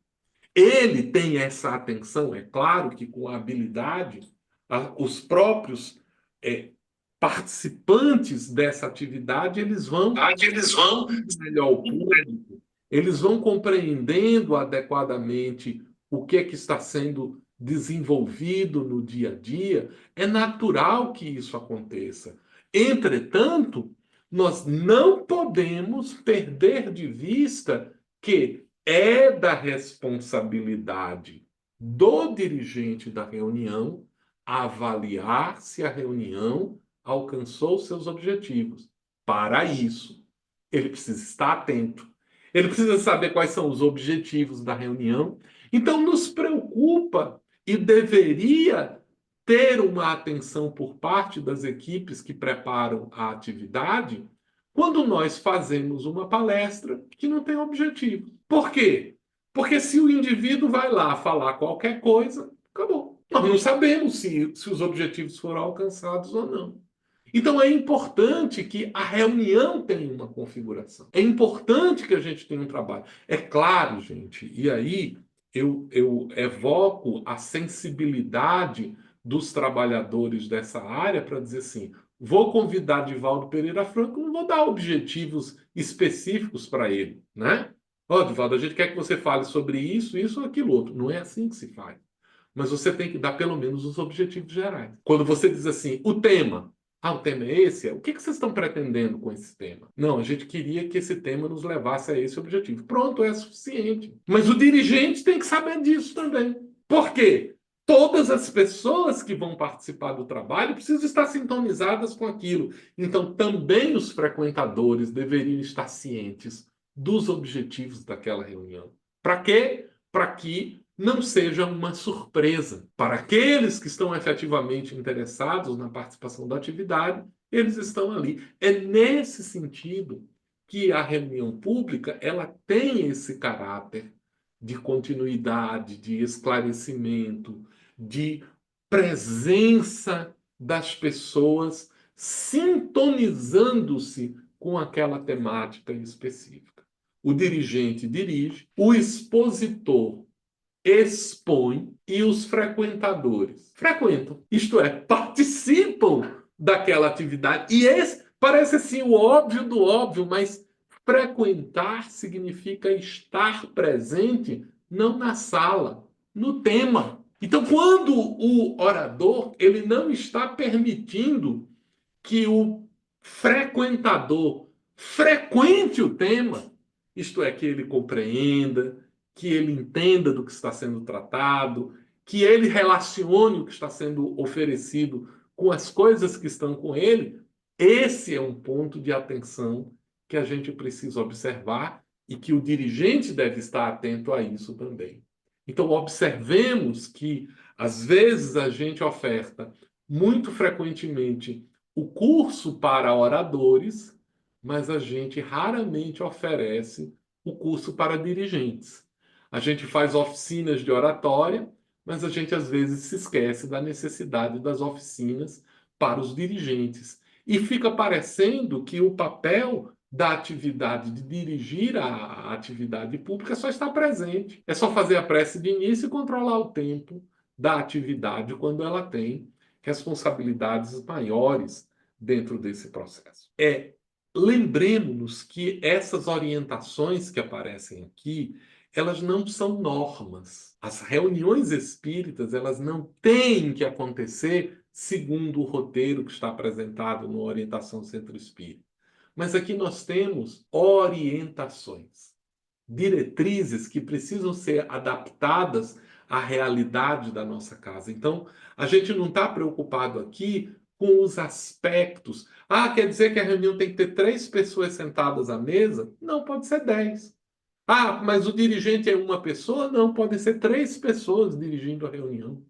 Ele tem essa atenção, é claro que com a habilidade, os próprios participantes dessa atividade, eles vão melhor o público, eles vão compreendendo adequadamente o que é que está sendo desenvolvido no dia a dia. É natural que isso aconteça. Entretanto, nós não podemos perder de vista que é da responsabilidade do dirigente da reunião avaliar se a reunião alcançou seus objetivos. Para isso, ele precisa estar atento. Ele precisa saber quais são os objetivos da reunião. Então, nos preocupa e deveria ter uma atenção por parte das equipes que preparam a atividade quando nós fazemos uma palestra que não tem objetivo. Por quê? Porque se o indivíduo vai lá falar qualquer coisa, acabou. Nós não sabemos se os objetivos foram alcançados ou não. Então é importante que a reunião tenha uma configuração. É importante que a gente tenha um trabalho. É claro, gente, e aí eu evoco a sensibilidade dos trabalhadores dessa área para dizer assim, vou convidar Divaldo Pereira Franco, não vou dar objetivos específicos para ele, né? Ó, Divaldo, a gente quer que você fale sobre isso, isso ou aquilo outro. Não é assim que se faz. Mas você tem que dar pelo menos os objetivos gerais. Quando você diz assim, o tema é esse? O que vocês estão pretendendo com esse tema? Não, a gente queria que esse tema nos levasse a esse objetivo. Pronto, é suficiente. Mas o dirigente tem que saber disso também. Por quê? Todas as pessoas que vão participar do trabalho precisam estar sintonizadas com aquilo. Então, também os frequentadores deveriam estar cientes dos objetivos daquela reunião. Para quê? Para que não seja uma surpresa para aqueles que estão efetivamente interessados na participação da atividade eles estão ali. É nesse sentido que a reunião pública ela tem esse caráter de continuidade, de esclarecimento, de presença das pessoas sintonizando-se com aquela temática específica. O dirigente dirige, o expositor expõe e os frequentadores frequentam, isto é, participam daquela atividade. E esse parece assim o óbvio do óbvio, mas frequentar significa estar presente não na sala, no tema. Então, quando o orador ele não está permitindo que o frequentador frequente o tema, isto é, que ele compreenda, que ele entenda do que está sendo tratado, que ele relacione o que está sendo oferecido com as coisas que estão com ele, esse é um ponto de atenção que a gente precisa observar e que o dirigente deve estar atento a isso também. Então, observemos que, às vezes, a gente oferta muito frequentemente o curso para oradores, mas a gente raramente oferece o curso para dirigentes. A gente faz oficinas de oratória, mas a gente às vezes se esquece da necessidade das oficinas para os dirigentes. E fica parecendo que o papel da atividade de dirigir a atividade pública é só estar presente. É só fazer a prece de início e controlar o tempo da atividade quando ela tem responsabilidades maiores dentro desse processo. Lembremos-nos que essas orientações que aparecem aqui, elas não são normas. As reuniões espíritas, elas não têm que acontecer segundo o roteiro que está apresentado no Orientação Centro Espírita. Mas aqui nós temos orientações, diretrizes que precisam ser adaptadas à realidade da nossa casa. Então, a gente não está preocupado aqui com os aspectos. Ah, quer dizer que a reunião tem que ter 3 pessoas sentadas à mesa? Não, pode ser 10. Ah, mas o dirigente é uma pessoa? Não, podem ser 3 pessoas dirigindo a reunião.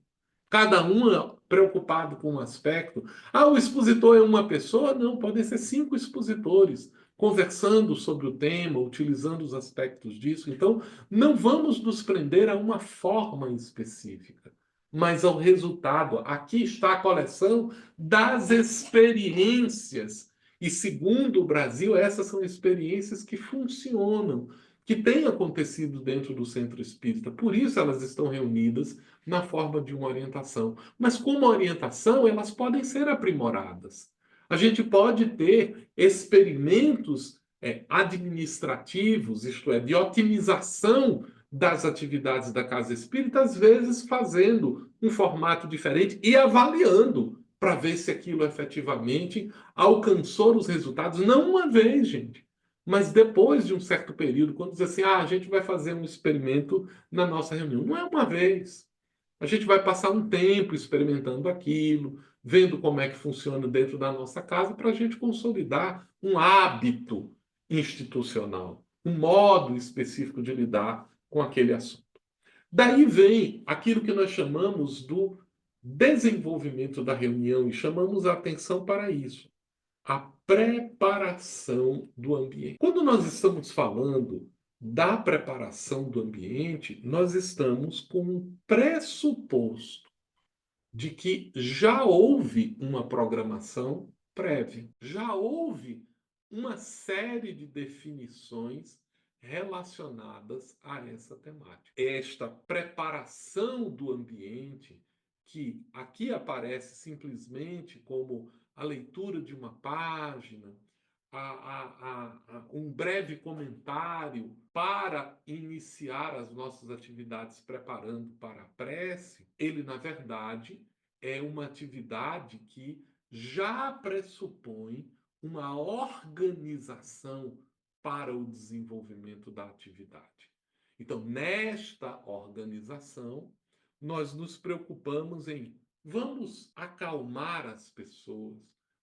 Cada uma preocupado com um aspecto. Ah, o expositor é uma pessoa? Não, podem ser 5 expositores conversando sobre o tema, utilizando os aspectos disso. Então, não vamos nos prender a uma forma específica, mas ao resultado. Aqui está a coleção das experiências. E segundo o Brasil, essas são experiências que funcionam, que têm acontecido dentro do centro espírita. Por isso elas estão reunidas na forma de uma orientação. Mas como orientação, elas podem ser aprimoradas. A gente pode ter experimentos administrativos, isto é, de otimização das atividades da casa espírita, às vezes fazendo um formato diferente e avaliando para ver se aquilo efetivamente alcançou os resultados, não uma vez, gente, mas depois de um certo período, quando diz assim, a gente vai fazer um experimento na nossa reunião. Não é uma vez. A gente vai passar um tempo experimentando aquilo, vendo como é que funciona dentro da nossa casa, para a gente consolidar um hábito institucional, um modo específico de lidar com aquele assunto. Daí vem aquilo que nós chamamos do desenvolvimento da reunião e chamamos a atenção para isso, a preparação do ambiente. Quando nós estamos falando da preparação do ambiente, nós estamos com um pressuposto de que já houve uma programação prévia, já houve uma série de definições relacionadas a essa temática. Esta preparação do ambiente, que aqui aparece simplesmente como a leitura de uma página, um breve comentário para iniciar as nossas atividades preparando para a prece, ele, na verdade, é uma atividade que já pressupõe uma organização para o desenvolvimento da atividade. Então, nesta organização, nós nos preocupamos em vamos acalmar as pessoas,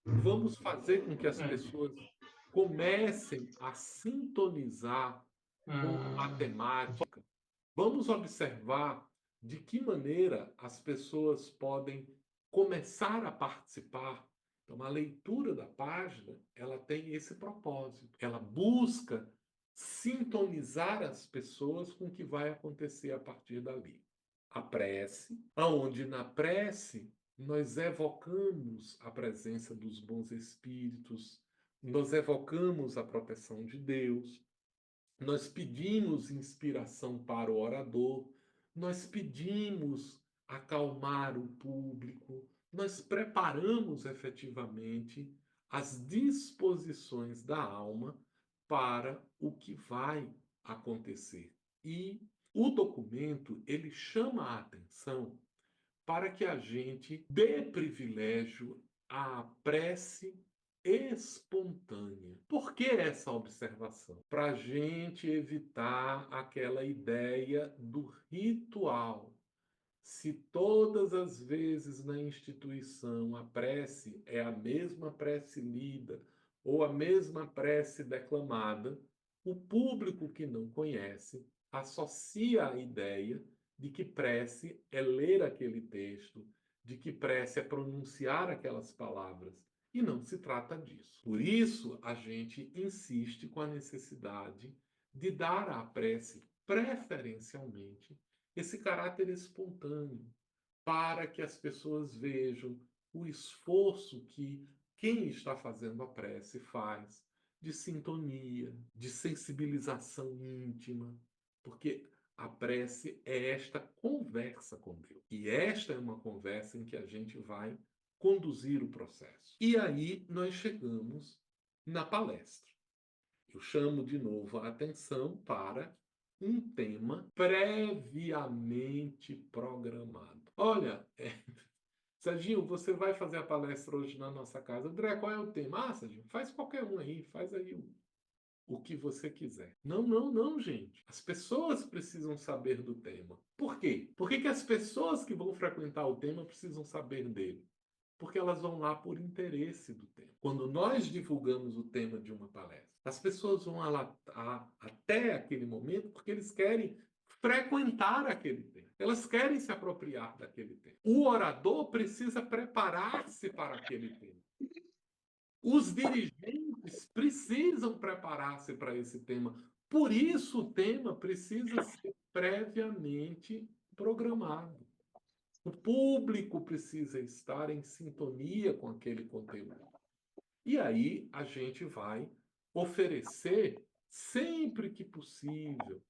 vamos fazer com que as pessoas comecem a sintonizar com a temática. Vamos observar de que maneira as pessoas podem começar a participar Então, a leitura da página, ela tem esse propósito. Ela busca sintonizar as pessoas com o que vai acontecer a partir dali. A prece, aonde na prece nós evocamos a presença dos bons espíritos, nós evocamos a proteção de Deus, nós pedimos inspiração para o orador, nós pedimos acalmar o público, nós preparamos efetivamente as disposições da alma para o que vai acontecer. E o documento, ele chama a atenção para que a gente dê privilégio à prece espontânea. Por que essa observação? Para a gente evitar aquela ideia do ritual. Se todas as vezes na instituição a prece é a mesma prece lida ou a mesma prece declamada, o público que não conhece associa a ideia de que prece é ler aquele texto, de que prece é pronunciar aquelas palavras. E não se trata disso. Por isso, a gente insiste com a necessidade de dar à prece, preferencialmente, esse caráter espontâneo, para que as pessoas vejam o esforço que quem está fazendo a prece faz de sintonia, de sensibilização íntima, porque a prece é esta conversa com Deus. E esta é uma conversa em que a gente vai conduzir o processo. E aí nós chegamos na palestra. Eu chamo de novo a atenção para um tema previamente programado. Olha, Serginho, você vai fazer a palestra hoje na nossa casa. André, qual é o tema? Ah, Serginho, faz qualquer um aí, faz aí o que você quiser. Não, não, não, gente. As pessoas precisam saber do tema. Por quê? Por que as pessoas que vão frequentar o tema precisam saber dele? Porque elas vão lá por interesse do tema. Quando nós divulgamos o tema de uma palestra, as pessoas vão lá até aquele momento porque eles querem frequentar aquele tema. Elas querem se apropriar daquele tema. O orador precisa preparar-se para aquele tema. Os dirigentes precisam preparar-se para esse tema. Por isso, o tema precisa ser previamente programado. O público precisa estar em sintonia com aquele conteúdo. E aí a gente vai oferecer, sempre que possível,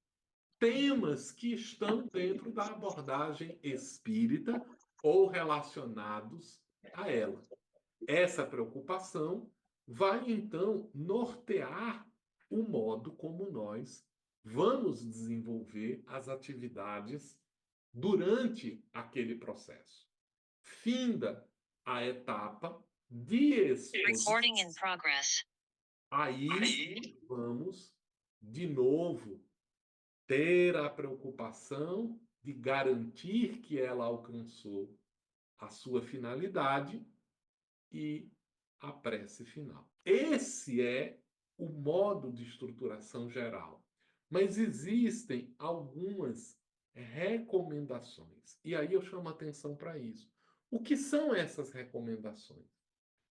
temas que estão dentro da abordagem espírita ou relacionados a ela. Essa preocupação vai, então, nortear o modo como nós vamos desenvolver as atividades durante aquele processo. Finda a etapa de exposição. Aí vamos, de novo, ter a preocupação de garantir que ela alcançou a sua finalidade e a prece final. Esse é o modo de estruturação geral. Mas existem algumas recomendações. E aí eu chamo a atenção para isso. O que são essas recomendações?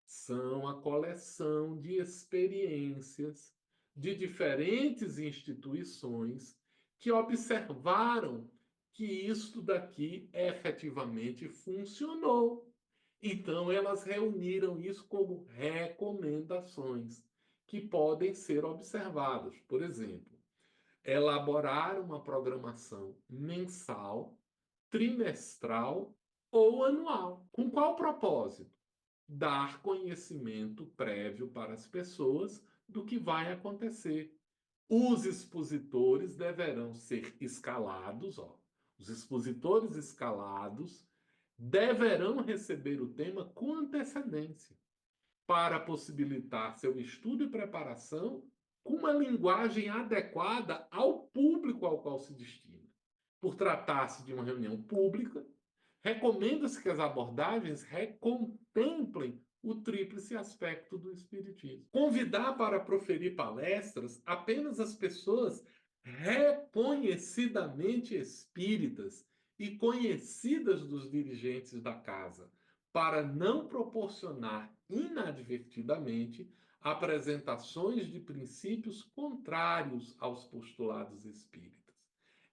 São a coleção de experiências de diferentes instituições que observaram que isto daqui efetivamente funcionou. Então, elas reuniram isso como recomendações que podem ser observadas. Por exemplo, elaborar uma programação mensal, trimestral ou anual. Com qual propósito? Dar conhecimento prévio para as pessoas do que vai acontecer. Os expositores deverão ser escalados, os expositores escalados deverão receber o tema com antecedência, para possibilitar seu estudo e preparação com uma linguagem adequada ao público ao qual se destina. Por tratar-se de uma reunião pública, recomenda-se que as abordagens contemplem o tríplice aspecto do espiritismo. Convidar para proferir palestras apenas as pessoas reconhecidamente espíritas e conhecidas dos dirigentes da casa, para não proporcionar inadvertidamente apresentações de princípios contrários aos postulados espíritas.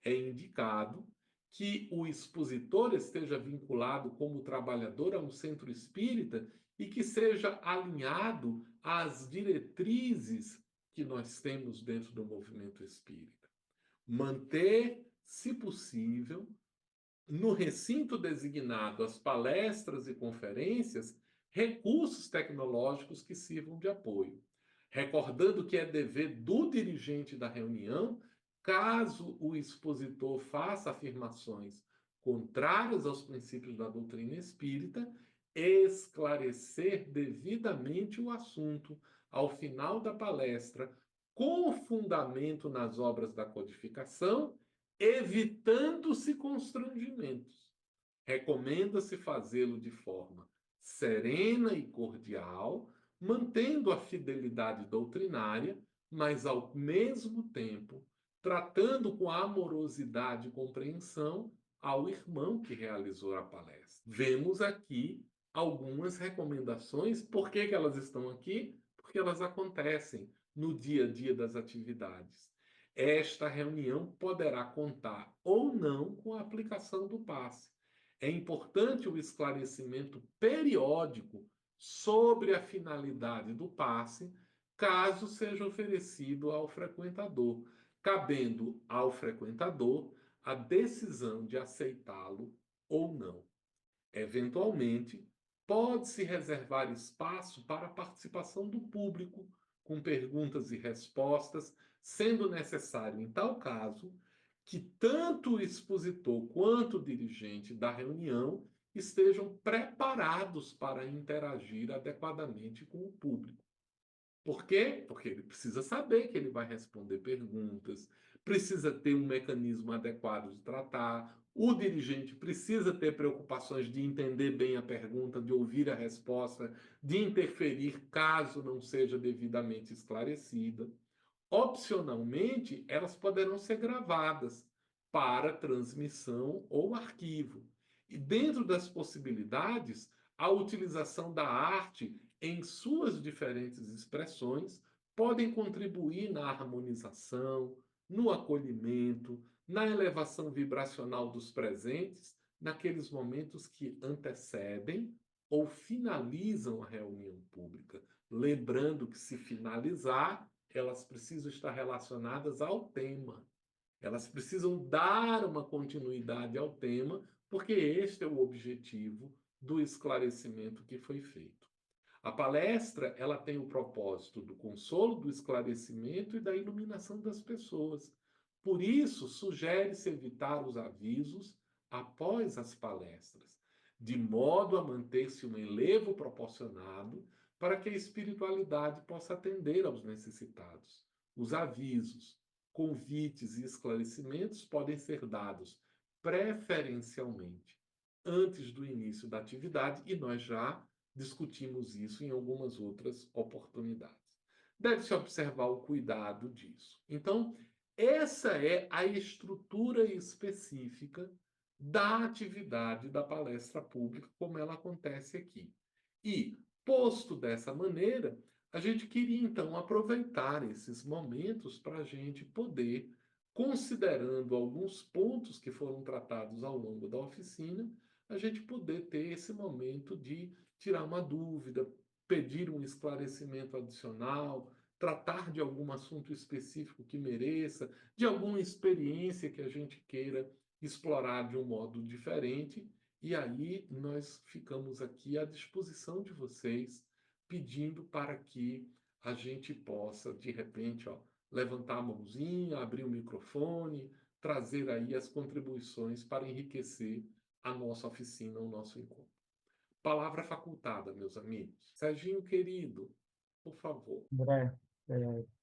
É indicado que o expositor esteja vinculado como trabalhador a um centro espírita e que seja alinhado às diretrizes que nós temos dentro do movimento espírita. Manter, se possível, no recinto designado às palestras e conferências, recursos tecnológicos que sirvam de apoio. Recordando que é dever do dirigente da reunião, caso o expositor faça afirmações contrárias aos princípios da doutrina espírita, esclarecer devidamente o assunto ao final da palestra, com fundamento nas obras da codificação, evitando-se constrangimentos. Recomenda-se fazê-lo de forma serena e cordial, mantendo a fidelidade doutrinária, mas ao mesmo tempo tratando com amorosidade e compreensão ao irmão que realizou a palestra. Vemos aqui algumas recomendações. Por que elas estão aqui? Porque elas acontecem no dia a dia das atividades. Esta reunião poderá contar ou não com a aplicação do passe. É importante o esclarecimento periódico sobre a finalidade do passe, caso seja oferecido ao frequentador, cabendo ao frequentador a decisão de aceitá-lo ou não. Eventualmente, pode-se reservar espaço para a participação do público, com perguntas e respostas, sendo necessário, em tal caso, que tanto o expositor quanto o dirigente da reunião estejam preparados para interagir adequadamente com o público. Por quê? Porque ele precisa saber que ele vai responder perguntas, precisa ter um mecanismo adequado de tratar, o dirigente precisa ter preocupações de entender bem a pergunta, de ouvir a resposta, de interferir caso não seja devidamente esclarecida. Opcionalmente, elas poderão ser gravadas para transmissão ou arquivo. E dentro das possibilidades, a utilização da arte em suas diferentes expressões podem contribuir na harmonização, no acolhimento, na elevação vibracional dos presentes, naqueles momentos que antecedem ou finalizam a reunião pública. Lembrando que, se finalizar, elas precisam estar relacionadas ao tema. Elas precisam dar uma continuidade ao tema, porque este é o objetivo do esclarecimento que foi feito. A palestra, ela tem o propósito do consolo, do esclarecimento e da iluminação das pessoas. Por isso, sugere-se evitar os avisos após as palestras, de modo a manter-se um enlevo proporcionado para que a espiritualidade possa atender aos necessitados. Os avisos, convites e esclarecimentos podem ser dados preferencialmente antes do início da atividade, e nós já discutimos isso em algumas outras oportunidades. Deve-se observar o cuidado disso. Então, essa é a estrutura específica da atividade da palestra pública, como ela acontece aqui. E, posto dessa maneira, a gente queria, então, aproveitar esses momentos para a gente poder, considerando alguns pontos que foram tratados ao longo da oficina, a gente poder ter esse momento de tirar uma dúvida, pedir um esclarecimento adicional, tratar de algum assunto específico que mereça, de alguma experiência que a gente queira explorar de um modo diferente. E aí nós ficamos aqui à disposição de vocês, pedindo para que a gente possa, de repente, levantar a mãozinha, abrir o microfone, trazer aí as contribuições para enriquecer a nossa oficina, o nosso encontro. Palavra facultada, meus amigos. Serginho querido, por favor. André,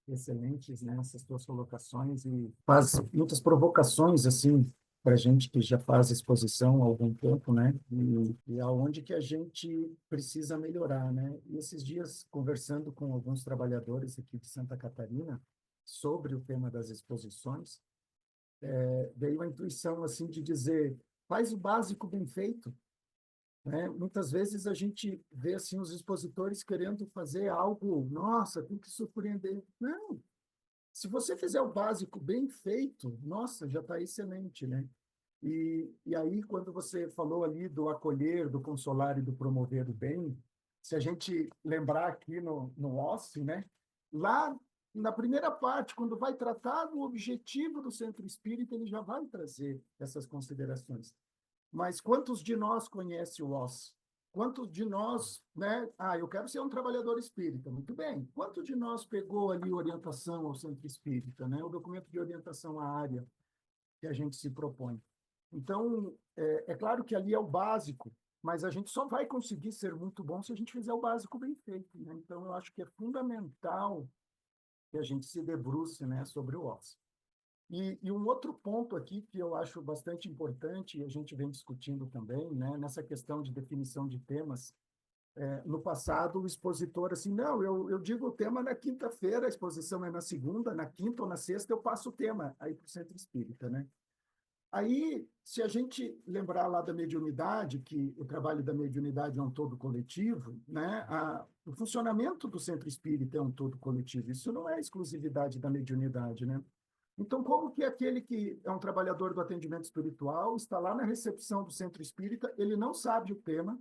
excelentes, né, essas tuas colocações, e faz muitas provocações, assim, para a gente que já faz exposição há algum tempo, né, e aonde que a gente precisa melhorar, né. E esses dias, conversando com alguns trabalhadores aqui de Santa Catarina sobre o tema das exposições, veio a intuição, assim, de dizer, faz o básico bem feito, né? Muitas vezes a gente vê assim os expositores querendo fazer algo, nossa, tem que surpreender. Não, se você fizer o básico bem feito, nossa, já está excelente, né? E aí, quando você falou ali do acolher, do consolar e do promover o bem, se a gente lembrar aqui no OSCE, né? Lá na primeira parte, quando vai tratar do objetivo do centro espírita, ele já vai trazer essas considerações. Mas quantos de nós conhece o OSCE? Quantos de nós, né? Ah, eu quero ser um trabalhador espírita. Muito bem. Quanto de nós pegou ali orientação ao centro espírita, né? O documento de orientação à área que a gente se propõe. Então, é claro que ali é o básico, mas a gente só vai conseguir ser muito bom se a gente fizer o básico bem feito, né? Então, eu acho que é fundamental que a gente se debruce, né, sobre o OSCE. E um outro ponto aqui que eu acho bastante importante, e a gente vem discutindo também, né, nessa questão de definição de temas, no passado, o expositor, assim, não, eu digo o tema na quinta-feira, a exposição é na segunda, na quinta ou na sexta eu passo o tema aí para o Centro Espírita, né? Aí, se a gente lembrar lá da mediunidade, que o trabalho da mediunidade é um todo coletivo, né? O funcionamento do centro espírita é um todo coletivo. Isso não é exclusividade da mediunidade, né? Então, como que aquele que é um trabalhador do atendimento espiritual está lá na recepção do centro espírita, ele não sabe o tema,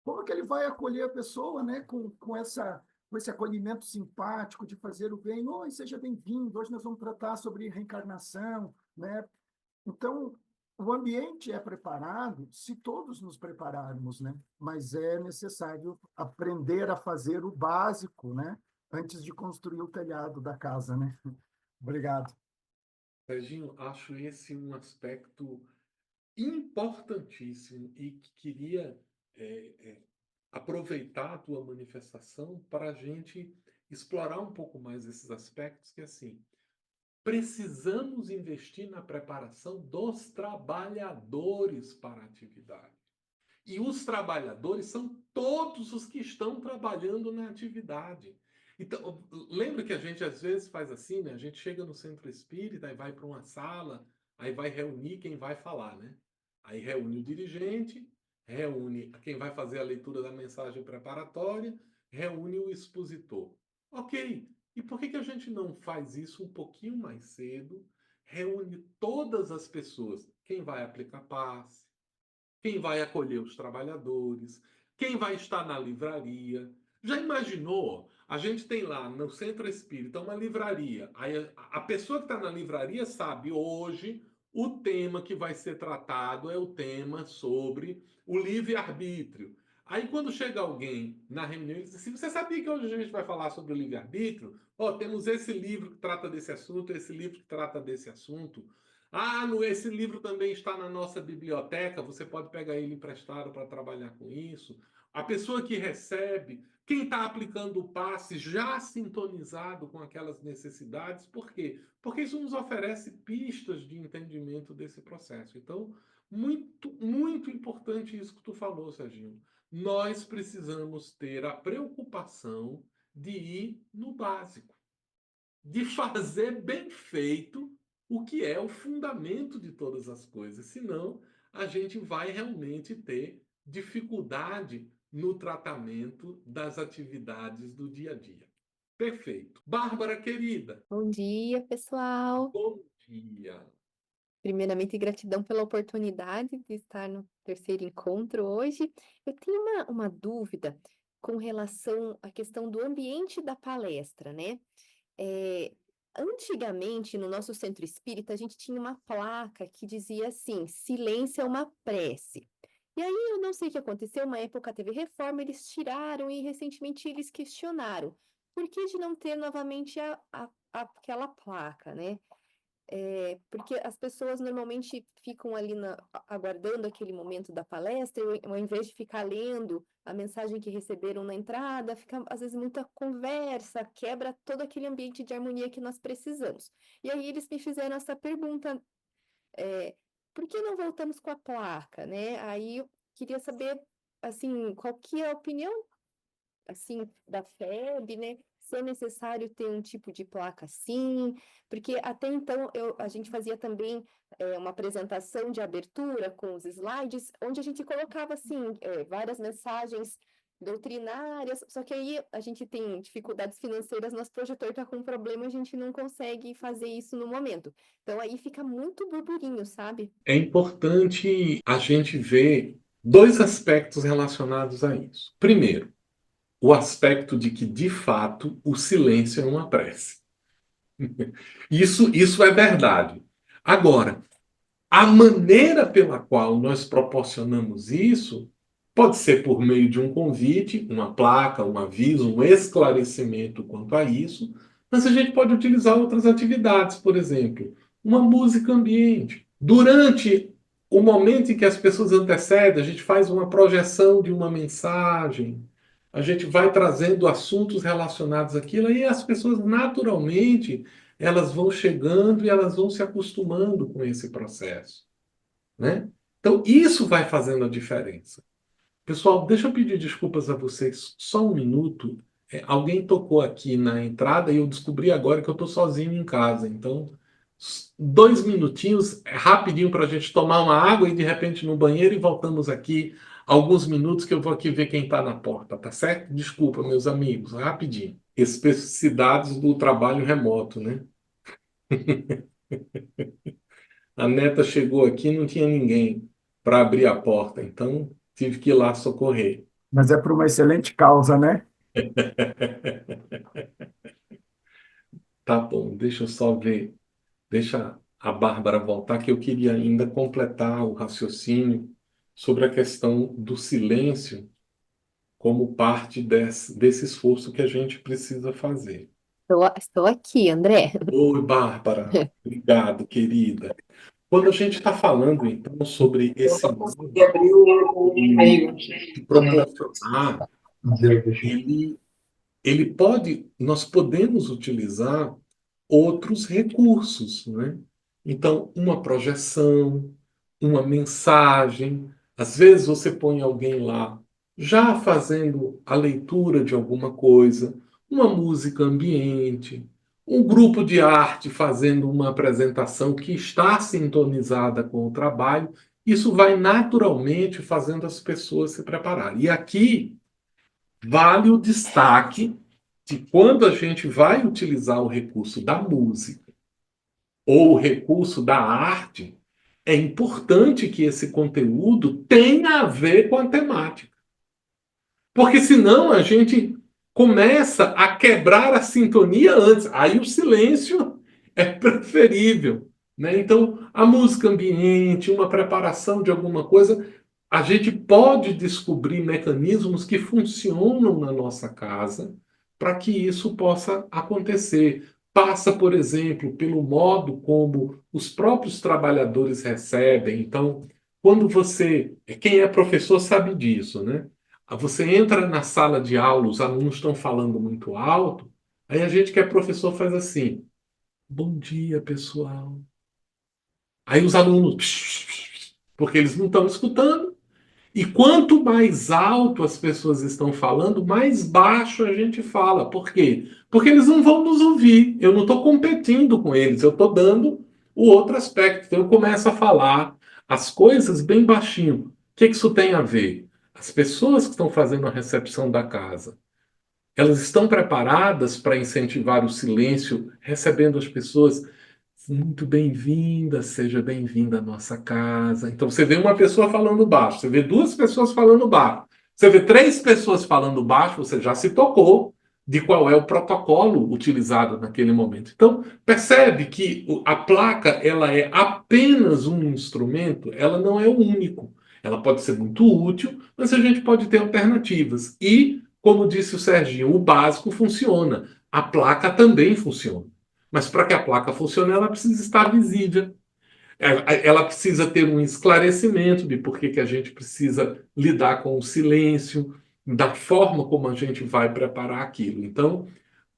como que ele vai acolher a pessoa, né? Com esse acolhimento simpático de fazer o bem. Oi, seja bem-vindo. Hoje nós vamos tratar sobre reencarnação, né? Então, o ambiente é preparado se todos nos prepararmos, né? Mas é necessário aprender a fazer o básico, né? Antes de construir o telhado da casa, né? Obrigado. Serginho, acho esse um aspecto importantíssimo e que queria é, é, aproveitar a tua manifestação para a gente explorar um pouco mais esses aspectos que, assim, precisamos investir na preparação dos trabalhadores para a atividade. E os trabalhadores são todos os que estão trabalhando na atividade. Então, lembra que a gente às vezes faz assim, né? A gente chega no centro espírita e vai para uma sala, aí vai reunir quem vai falar, né? Aí reúne o dirigente, reúne quem vai fazer a leitura da mensagem preparatória, reúne o expositor. Ok, e por que a gente não faz isso um pouquinho mais cedo? Reúne todas as pessoas, quem vai aplicar passe, quem vai acolher os trabalhadores, quem vai estar na livraria. Já imaginou? A gente tem lá no Centro Espírita uma livraria. Aí a pessoa que está na livraria sabe hoje o tema que vai ser tratado é o tema sobre o livre-arbítrio. Aí quando chega alguém na reunião e diz assim, você sabia que hoje a gente vai falar sobre o livre-arbítrio? Ó, temos esse livro que trata desse assunto, esse livro que trata desse assunto. Ah, esse livro também está na nossa biblioteca, você pode pegar ele emprestado para trabalhar com isso. A pessoa que recebe, quem está aplicando o passe já sintonizado com aquelas necessidades, por quê? Porque isso nos oferece pistas de entendimento desse processo. Então, muito, muito importante isso que tu falou, Serginho. Nós precisamos ter a preocupação de ir no básico, de fazer bem feito o que é o fundamento de todas as coisas. Senão, a gente vai realmente ter dificuldade no tratamento das atividades do dia a dia. Perfeito. Bárbara, querida, Bom dia, pessoal. bom dia. Primeiramente, gratidão pela oportunidade de estar no terceiro encontro hoje. Eu tenho uma dúvida com relação à questão do ambiente da palestra, né? É, antigamente, no nosso centro espírita, a gente tinha uma placa que dizia assim: silêncio é uma prece. E aí, eu não sei o que aconteceu, uma época teve reforma, eles tiraram e recentemente eles questionaram por que de não ter novamente aquela placa, né? Porque as pessoas normalmente ficam ali aguardando aquele momento da palestra, e ao invés de ficar lendo a mensagem que receberam na entrada, fica às vezes muita conversa, quebra todo aquele ambiente de harmonia que nós precisamos. E aí eles me fizeram essa pergunta, por que não voltamos com a placa, né? Aí eu queria saber, assim, qual que é a opinião, assim, da FEB, né? se é necessário ter um tipo de placa assim, porque até então a gente fazia também uma apresentação de abertura com os slides, onde a gente colocava assim várias mensagens doutrinárias, só que aí a gente tem dificuldades financeiras, nosso projetor está com um problema, a gente não consegue fazer isso no momento. Então aí fica muito burburinho, sabe? É importante a gente ver dois aspectos relacionados a isso. Primeiro, o aspecto de que, de fato, o silêncio é uma prece. Isso é verdade. Agora, a maneira pela qual nós proporcionamos isso pode ser por meio de um convite, uma placa, um aviso, um esclarecimento quanto a isso, mas a gente pode utilizar outras atividades, por exemplo, uma música ambiente. Durante o momento em que as pessoas antecedem, a gente faz uma projeção de uma mensagem, a gente vai trazendo assuntos relacionados àquilo, e as pessoas naturalmente elas vão chegando e elas vão se acostumando com esse processo, né? Então, isso vai fazendo a diferença. Pessoal, deixa eu pedir desculpas a vocês só um minuto. Alguém tocou aqui na entrada e eu descobri agora que eu estou sozinho em casa. Então, 2 minutinhos, rapidinho para a gente tomar uma água e de repente no banheiro e voltamos aqui alguns minutos que eu vou aqui ver quem está na porta, tá certo? Desculpa, meus amigos, rapidinho. Especificidades do trabalho remoto, né? A neta chegou aqui e não tinha ninguém para abrir a porta, então tive que ir lá socorrer. Mas é por uma excelente causa, né? Tá bom, deixa eu só ver. Deixa a Bárbara voltar, que eu queria ainda completar o raciocínio sobre a questão do silêncio como parte desse esforço que a gente precisa fazer. Estou aqui, André. Oi, Bárbara. Obrigado, querida. Quando a gente está falando, então, sobre esse modo de proporcionar, ele, nós podemos utilizar outros recursos, né? Então, uma projeção, uma mensagem, às vezes você põe alguém lá já fazendo a leitura de alguma coisa, uma música ambiente, um grupo de arte fazendo uma apresentação que está sintonizada com o trabalho, isso vai naturalmente fazendo as pessoas se prepararem. E aqui vale o destaque de quando a gente vai utilizar o recurso da música ou o recurso da arte, é importante que esse conteúdo tenha a ver com a temática. Porque senão a gente começa a quebrar a sintonia antes. Aí o silêncio é preferível, né? Então, a música ambiente, uma preparação de alguma coisa, a gente pode descobrir mecanismos que funcionam na nossa casa para que isso possa acontecer. Passa, por exemplo, pelo modo como os próprios trabalhadores recebem. Então, quando você. Quem é professor sabe disso, né? Você entra na sala de aula, os alunos estão falando muito alto, aí a gente que é professor faz assim: bom dia, pessoal. Aí os alunos, porque eles não estão escutando, e quanto mais alto as pessoas estão falando, mais baixo a gente fala. Por quê? Porque eles não vão nos ouvir. Eu não estou competindo com eles, eu estou dando o outro aspecto. Então eu começo a falar as coisas bem baixinho. O que isso tem a ver? As pessoas que estão fazendo a recepção da casa, elas estão preparadas para incentivar o silêncio, recebendo as pessoas muito bem-vinda, seja bem-vinda à nossa casa. Então você vê uma pessoa falando baixo, você vê duas pessoas falando baixo, você vê três pessoas falando baixo, você já se tocou de qual é o protocolo utilizado naquele momento. Então percebe que a placa ela é apenas um instrumento, ela não é o único. Ela pode ser muito útil, mas a gente pode ter alternativas. E, como disse o Serginho, o básico funciona. A placa também funciona. Mas para que a placa funcione, ela precisa estar visível. Ela precisa ter um esclarecimento de por que a gente precisa lidar com o silêncio, da forma como a gente vai preparar aquilo. Então,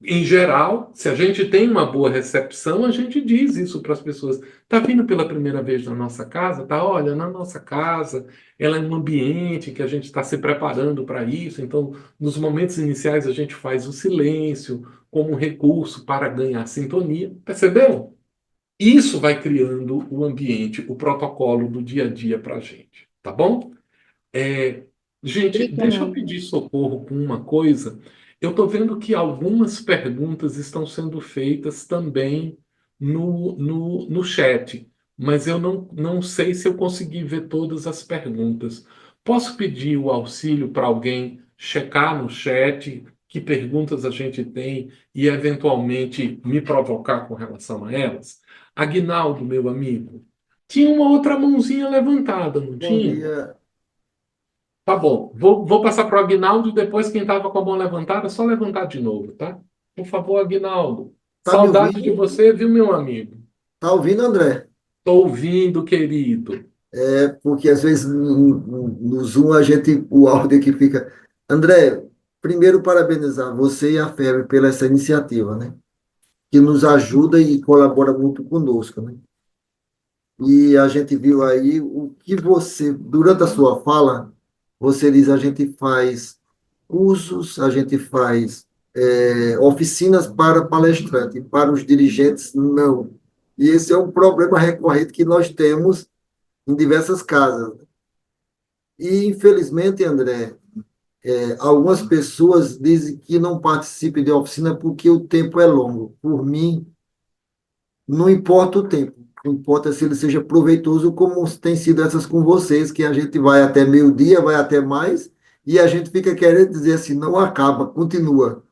Em geral, se a gente tem uma boa recepção, a gente diz isso para as pessoas. Está vindo pela primeira vez na nossa casa? Tá, olha, na nossa casa, ela é um ambiente que a gente está se preparando para isso. Então, nos momentos iniciais, a gente faz o silêncio como um recurso para ganhar sintonia. Percebeu? Isso vai criando o ambiente, o protocolo do dia a dia para a gente. Tá bom? É, gente, deixa eu Obrigada. pedir socorro com uma coisa. Eu estou vendo que algumas perguntas estão sendo feitas também no chat, mas eu não sei se eu consegui ver todas as perguntas. Posso pedir o auxílio para alguém checar no chat que perguntas a gente tem e eventualmente me provocar com relação a elas? Aguinaldo, meu amigo, tinha uma outra mãozinha levantada, não Bom tinha? dia. Tá bom. Vou passar para o Aguinaldo e depois quem estava com a mão levantada, é só levantar de novo, tá? Por favor, Aguinaldo. Tá me Saudade de ouvindo? você, viu, meu amigo? Tá ouvindo, André? Estou ouvindo, querido. É porque às vezes no Zoom a gente, o áudio aqui fica. André, primeiro parabenizar você e a FEB pela essa iniciativa, né? Que nos ajuda e colabora muito conosco, né? E a gente viu aí o que você, durante a sua fala, você diz a gente faz cursos, a gente faz oficinas para palestrante, para os dirigentes, não. E esse é um problema recorrente que nós temos em diversas casas. E, infelizmente, André, algumas pessoas dizem que não participem de oficina porque o tempo é longo. Por mim, não importa o tempo, não importa se ele seja proveitoso, como tem sido essas com vocês, que a gente vai até meio-dia, vai até mais, e a gente fica querendo dizer assim, não acaba, continua.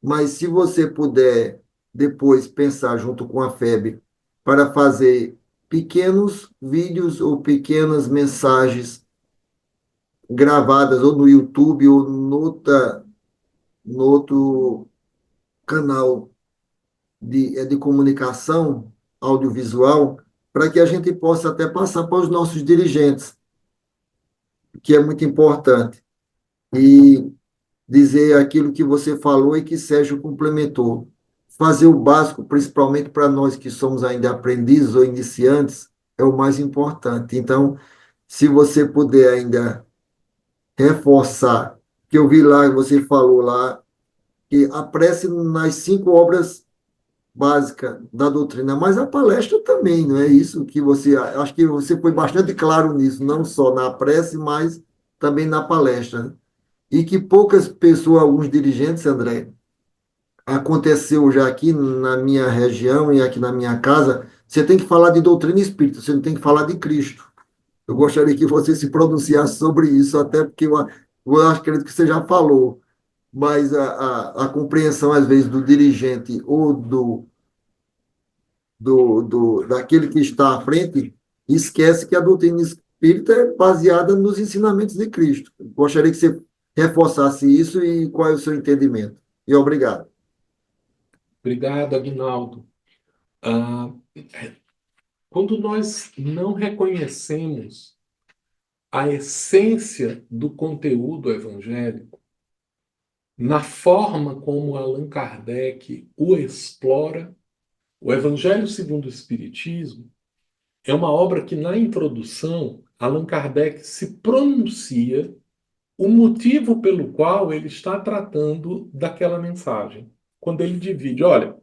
Mas se você puder depois pensar junto com a FEB para fazer pequenos vídeos ou pequenas mensagens gravadas ou no YouTube ou no outro canal de comunicação audiovisual, para que a gente possa até passar para os nossos dirigentes, que é muito importante. E dizer aquilo que você falou e que Sérgio complementou. Fazer o básico, principalmente para nós que somos ainda aprendizes ou iniciantes, é o mais importante. Então, se você puder ainda reforçar, que eu vi lá, você falou lá, que a prece nas 5 obras básicas da doutrina, mas a palestra também, não é isso que você, acho que você foi bastante claro nisso, não só na prece, mas também na palestra. E que poucas pessoas, alguns dirigentes, André, aconteceu já aqui na minha região e aqui na minha casa, você tem que falar de doutrina espírita, você não tem que falar de Cristo. Eu gostaria que você se pronunciasse sobre isso, até porque eu acredito que você já falou, mas a compreensão, às vezes, do dirigente ou daquele que está à frente esquece que a doutrina espírita é baseada nos ensinamentos de Cristo. Eu gostaria que você reforçasse isso e qual é o seu entendimento. E obrigado. Obrigado, Aguinaldo. Ah, quando nós não reconhecemos a essência do conteúdo evangélico, na forma como Allan Kardec o explora, o Evangelho segundo o Espiritismo é uma obra que, na introdução, Allan Kardec se pronuncia o motivo pelo qual ele está tratando daquela mensagem. Quando ele divide, olha,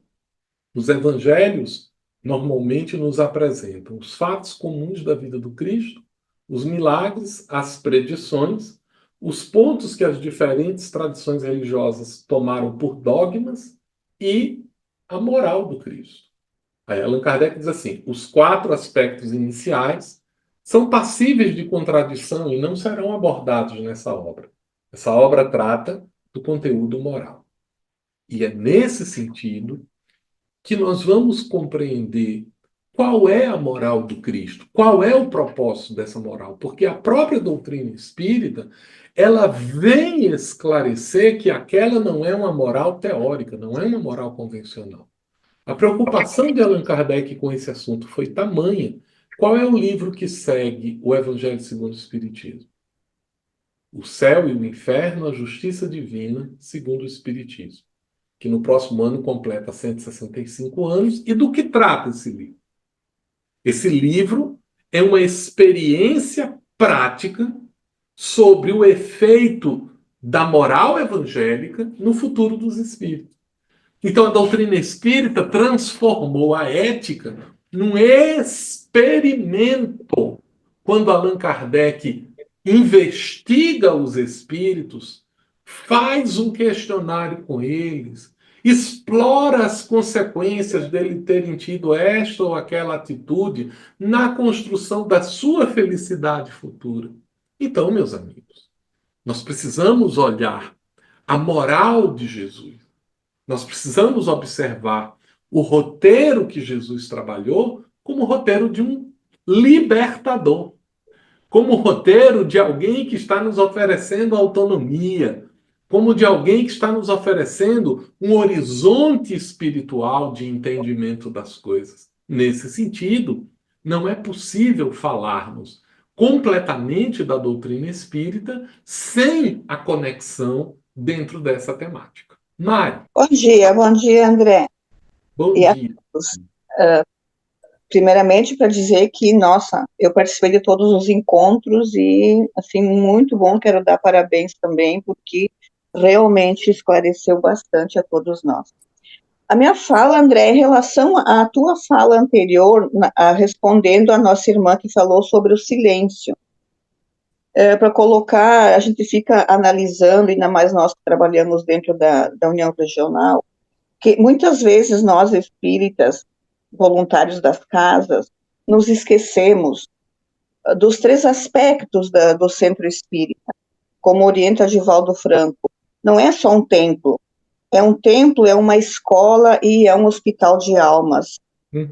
os evangelhos normalmente nos apresentam os fatos comuns da vida do Cristo, os milagres, as predições, os pontos que as diferentes tradições religiosas tomaram por dogmas e a moral do Cristo. Aí Allan Kardec diz assim: os 4 aspectos iniciais são passíveis de contradição e não serão abordados nessa obra. Essa obra trata do conteúdo moral. E é nesse sentido que nós vamos compreender qual é a moral do Cristo, qual é o propósito dessa moral, porque a própria doutrina espírita, ela vem esclarecer que aquela não é uma moral teórica, não é uma moral convencional. A preocupação de Allan Kardec com esse assunto foi tamanha. Qual é o livro que segue o Evangelho segundo o Espiritismo? O Céu e o Inferno, a Justiça Divina, segundo o Espiritismo. que no próximo ano completa 165 anos. E do que trata esse livro? Esse livro é uma experiência prática sobre o efeito da moral evangélica no futuro dos espíritos. Então, a doutrina espírita transformou a ética num experimento. Quando Allan Kardec investiga os espíritos, faz um questionário com eles, explora as consequências dele terem tido esta ou aquela atitude na construção da sua felicidade futura. Então, meus amigos, nós precisamos olhar a moral de Jesus. Nós precisamos observar o roteiro que Jesus trabalhou como o roteiro de um libertador, como o roteiro de alguém que está nos oferecendo autonomia, como de alguém que está nos oferecendo um horizonte espiritual de entendimento das coisas. Nesse sentido, não é possível falarmos completamente da doutrina espírita sem a conexão dentro dessa temática. Mari, Bom dia, André. bom E a dia. todos. Primeiramente, para dizer que, nossa, eu participei de todos os encontros e, assim, muito bom, quero dar parabéns também, porque realmente esclareceu bastante a todos nós. A minha fala, André, em relação à tua fala anterior, respondendo a nossa irmã que falou sobre o silêncio. Para colocar, a gente fica analisando, ainda mais nós que trabalhamos dentro da União Regional, que muitas vezes nós espíritas, voluntários das casas, nos esquecemos dos 3 aspectos do centro espírita, como orienta Givaldo Franco. Não é só um templo, é uma escola e é um hospital de almas.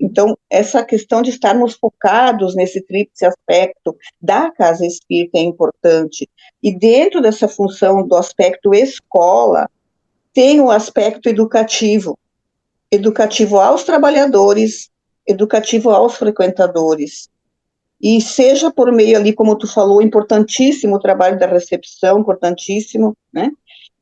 Então, essa questão de estarmos focados nesse tríplice aspecto da casa espírita é importante. E dentro dessa função do aspecto escola, tem o aspecto educativo. Educativo aos trabalhadores, educativo aos frequentadores. E seja por meio ali, como tu falou, importantíssimo o trabalho da recepção, importantíssimo, né?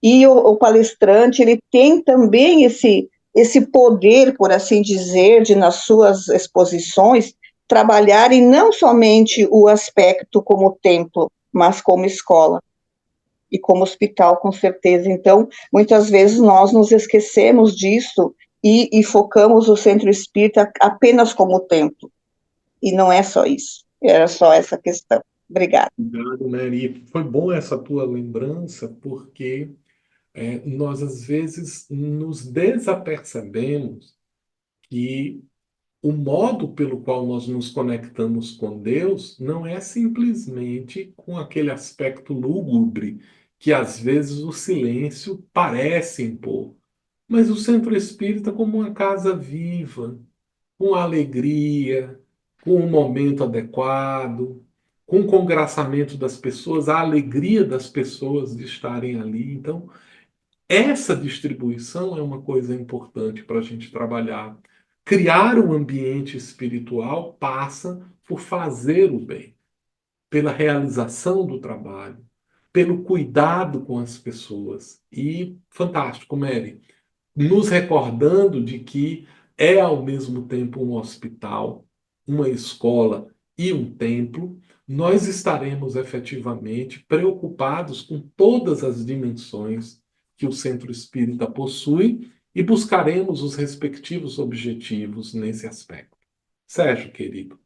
E o palestrante, ele tem também esse poder, por assim dizer, de nas suas exposições, trabalharem não somente o aspecto como templo, mas como escola e como hospital, com certeza. Então, muitas vezes nós nos esquecemos disso e focamos o centro espírita apenas como templo. E não é só isso, era só essa questão. Obrigada. Obrigado, Mary. Foi bom essa tua lembrança, porque nós, às vezes, nos desapercebemos que o modo pelo qual nós nos conectamos com Deus não é simplesmente com aquele aspecto lúgubre que, às vezes, o silêncio parece impor, mas o centro espírita como uma casa viva, com alegria, com um momento adequado, com o congraçamento das pessoas, a alegria das pessoas de estarem ali. Então, essa distribuição é uma coisa importante para a gente trabalhar. Criar um ambiente espiritual passa por fazer o bem, pela realização do trabalho, pelo cuidado com as pessoas. E, fantástico, Mary, nos recordando de que é ao mesmo tempo um hospital, uma escola e um templo, nós estaremos efetivamente preocupados com todas as dimensões que o centro espírita possui e buscaremos os respectivos objetivos nesse aspecto. Sérgio, querido.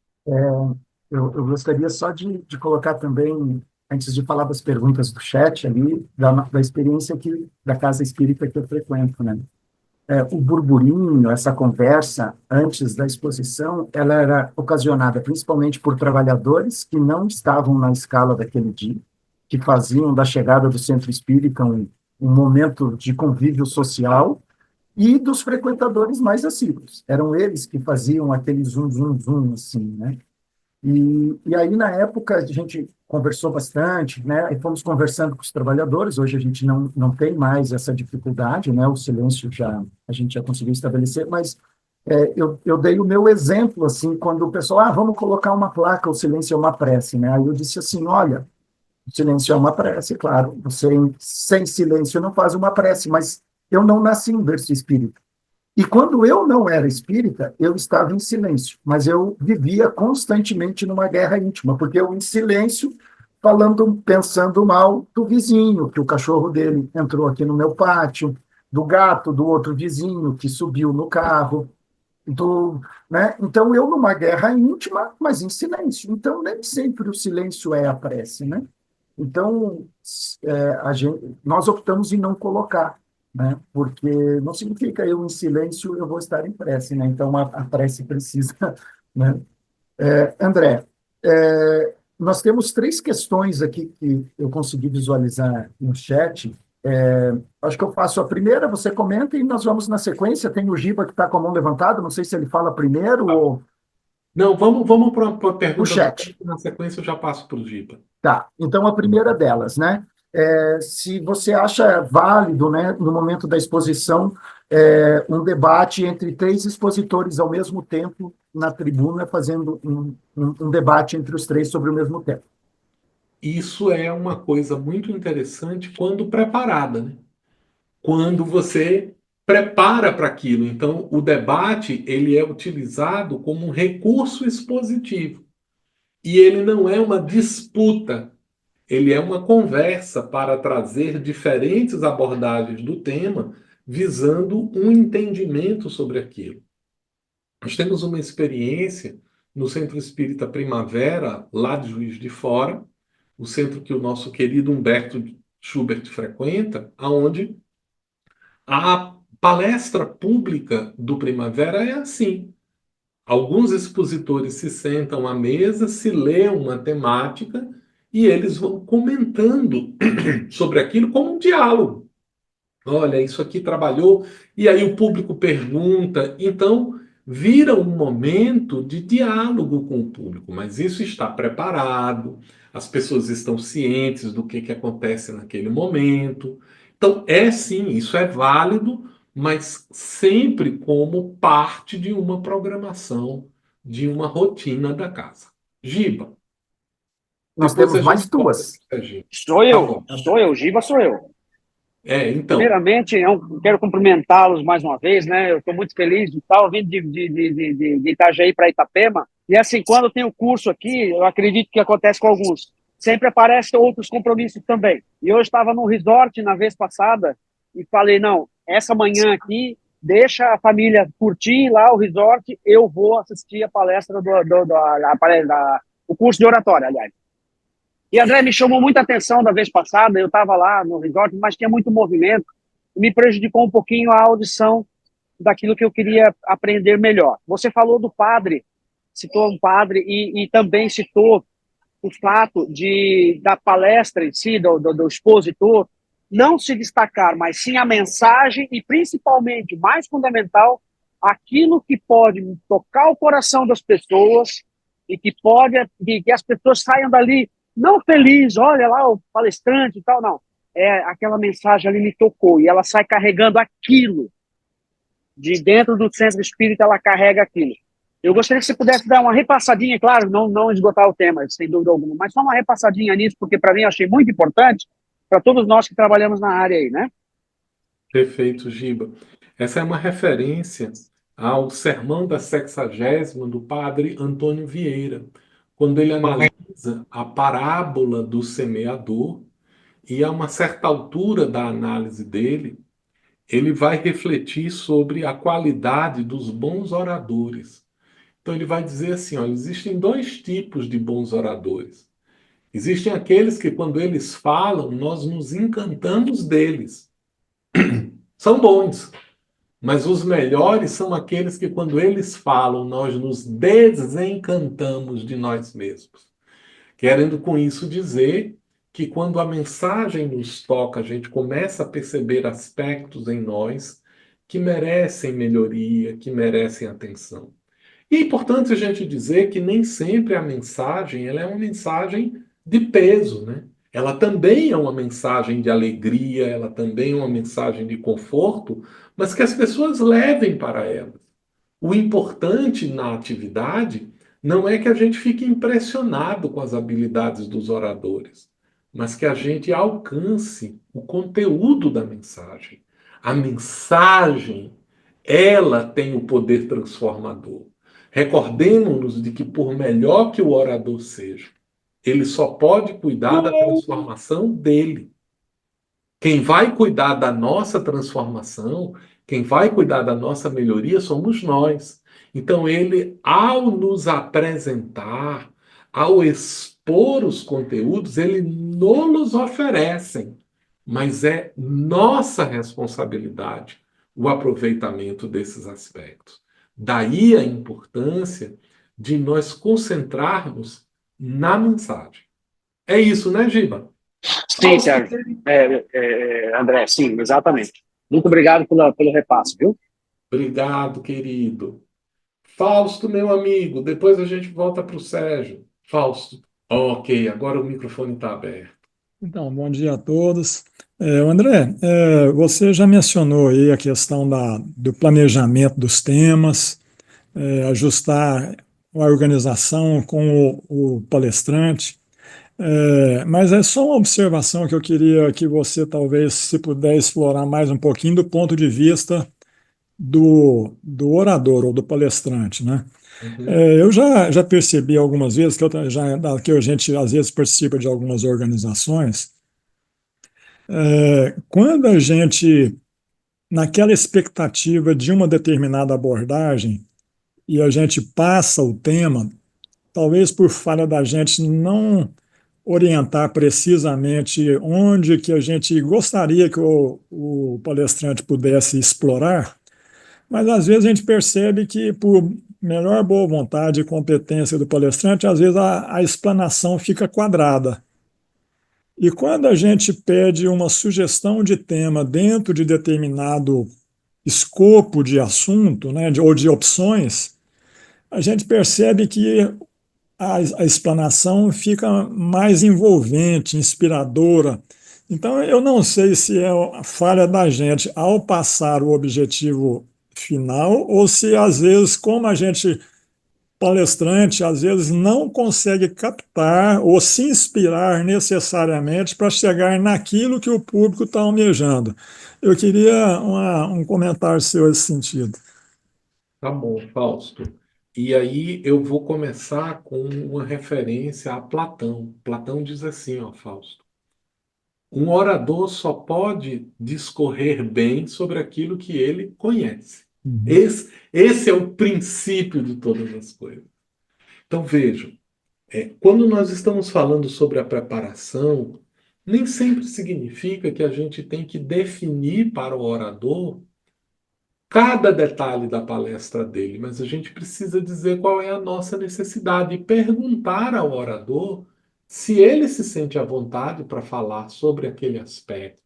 Eu gostaria só de colocar também, antes de falar das perguntas do chat ali, da experiência da casa espírita que eu frequento, né? O burburinho, essa conversa antes da exposição, ela era ocasionada principalmente por trabalhadores que não estavam na escala daquele dia, que faziam da chegada do centro espírita um momento de convívio social, e dos frequentadores mais assíduos. Eram eles que faziam aquele zoom, zoom, zoom, assim, né? E aí, na época, a gente conversou bastante, né? E fomos conversando com os trabalhadores. Hoje a gente não tem mais essa dificuldade, né? O silêncio a gente já conseguiu estabelecer, mas eu dei o meu exemplo, assim, quando o pessoal, vamos colocar uma placa, o silêncio é uma prece, né? Aí eu disse assim, olha, o silêncio é uma prece, claro, você sem silêncio não faz uma prece, mas eu não nasci em berço espírita. E quando eu não era espírita, eu estava em silêncio, mas eu vivia constantemente numa guerra íntima, porque eu em silêncio, falando, pensando mal do vizinho, que o cachorro dele entrou aqui no meu pátio, do gato do outro vizinho que subiu no carro, né? Então eu numa guerra íntima, mas em silêncio. Então nem sempre o silêncio é a prece, né? Então nós optamos em não colocar, né? Porque não significa eu em silêncio eu vou estar em prece, né? Então a prece precisa, né? André, nós temos três questões aqui que eu consegui visualizar no chat. Acho que eu faço a primeira, você comenta e nós vamos na sequência. Tem o Giba que está com a mão levantada, não sei se ele fala primeiro ou Não, vamos para a o pergunta do chat. Pedro, na sequência eu já passo para o Giba. Tá, então a primeira delas, né? Se você acha válido, né, no momento da exposição, um debate entre três expositores ao mesmo tempo na tribuna, fazendo um debate entre os três sobre o mesmo tema. Isso é uma coisa muito interessante quando preparada, né? Quando você prepara para aquilo. Então, o debate ele é utilizado como um recurso expositivo. E ele não é uma disputa, ele é uma conversa para trazer diferentes abordagens do tema, visando um entendimento sobre aquilo. Nós temos uma experiência no Centro Espírita Primavera, lá de Juiz de Fora, o centro que o nosso querido Humberto Schubert frequenta, aonde a palestra pública do Primavera é assim. Alguns expositores se sentam à mesa, se lê uma temática e eles vão comentando sobre aquilo como um diálogo. Olha, isso aqui trabalhou, e aí o público pergunta. Então, vira um momento de diálogo com o público, mas isso está preparado, as pessoas estão cientes do que acontece naquele momento. Então, é sim, isso é válido, mas sempre como parte de uma programação, de uma rotina da casa. Giba, Nós depois temos a mais gente volta duas. para a Giba. Sou Tá eu, bom. sou eu, Giba sou eu. Então, Primeiramente, eu quero cumprimentá-los mais uma vez, né? Eu estou muito feliz de estar vindo de Itajaí para Itapema. E assim, quando tem o curso aqui, eu acredito que acontece com alguns. Sempre aparecem outros compromissos também. E eu estava no resort na vez passada e falei, não, essa manhã aqui, deixa a família curtir lá o resort, eu vou assistir a palestra o curso de oratória, aliás. E André, me chamou muita atenção da vez passada, eu estava lá no resort, mas tinha muito movimento, e me prejudicou um pouquinho a audição daquilo que eu queria aprender melhor. Você falou do padre, citou um padre, e também citou o fato da palestra em si, do expositor, não se destacar, mas sim a mensagem e, principalmente, mais fundamental, aquilo que pode tocar o coração das pessoas e que as pessoas saiam dali não feliz, olha lá o palestrante e tal, não. Aquela mensagem ali me tocou e ela sai carregando aquilo. De dentro do centro espírita, ela carrega aquilo. Eu gostaria que você pudesse dar uma repassadinha, claro, não esgotar o tema, sem dúvida alguma, mas só uma repassadinha nisso, porque para mim eu achei muito importante, para todos nós que trabalhamos na área aí, né? perfeito, Giba. Essa é uma referência ao Sermão da Sexagésima do padre Antônio Vieira, quando ele analisa a parábola do semeador, e a uma certa altura da análise dele, ele vai refletir sobre a qualidade dos bons oradores. Então ele vai dizer assim, olha, existem dois tipos de bons oradores. Existem aqueles que, quando eles falam, nós nos encantamos deles. São bons, mas os melhores são aqueles que, quando eles falam, nós nos desencantamos de nós mesmos. Querendo com isso dizer que, quando a mensagem nos toca, a gente começa a perceber aspectos em nós que merecem melhoria, que merecem atenção. E é importante a gente dizer que nem sempre a mensagem ela é uma mensagem de peso, né? Ela também é uma mensagem de alegria, ela também é uma mensagem de conforto, mas que as pessoas levem para elas. O importante na atividade não é que a gente fique impressionado com as habilidades dos oradores, mas que a gente alcance o conteúdo da mensagem. A mensagem, ela tem o poder transformador. Recordemos-nos de que, por melhor que o orador seja, ele só pode cuidar da transformação dele. Quem vai cuidar da nossa transformação, quem vai cuidar da nossa melhoria somos nós. Então, ele, ao nos apresentar, ao expor os conteúdos, ele nos oferece, mas é nossa responsabilidade o aproveitamento desses aspectos. Daí a importância de nós concentrarmos na mensagem. É isso, né, Giba? Sim, Sérgio. André, sim, exatamente. Muito obrigado pelo repasse, viu? Obrigado, querido. Fausto, meu amigo, depois a gente volta para o Sérgio. Fausto, ok, agora o microfone está aberto. Então, bom dia a todos. André, você já mencionou aí a questão do planejamento dos temas, ajustar a organização com o palestrante. Mas é só uma observação que eu queria que você talvez, se puder explorar mais um pouquinho do ponto de vista do orador ou do palestrante, né? Eu já percebi algumas vezes que a gente às vezes participa de algumas organizações, quando a gente, naquela expectativa de uma determinada abordagem, e a gente passa o tema, talvez por falha da gente não orientar precisamente onde que a gente gostaria que o palestrante pudesse explorar, mas às vezes a gente percebe que, por melhor boa vontade e competência do palestrante, às vezes a explanação fica quadrada. E quando a gente pede uma sugestão de tema dentro de determinado escopo de assunto, né, ou de opções, a gente percebe que a explanação fica mais envolvente, inspiradora. Então, eu não sei se é a falha da gente ao passar o objetivo final, ou se às vezes, como a gente palestrante, às vezes não consegue captar ou se inspirar necessariamente para chegar naquilo que o público está almejando. Eu queria um comentário seu nesse sentido. Tá bom, Fausto. E aí eu vou começar com uma referência a Platão. Platão diz assim, ó, Fausto: um orador só pode discorrer bem sobre aquilo que ele conhece. Esse é o princípio de todas as coisas. Então vejam, quando nós estamos falando sobre a preparação, nem sempre significa que a gente tem que definir para o orador cada detalhe da palestra dele, mas a gente precisa dizer qual é a nossa necessidade e perguntar ao orador se ele se sente à vontade para falar sobre aquele aspecto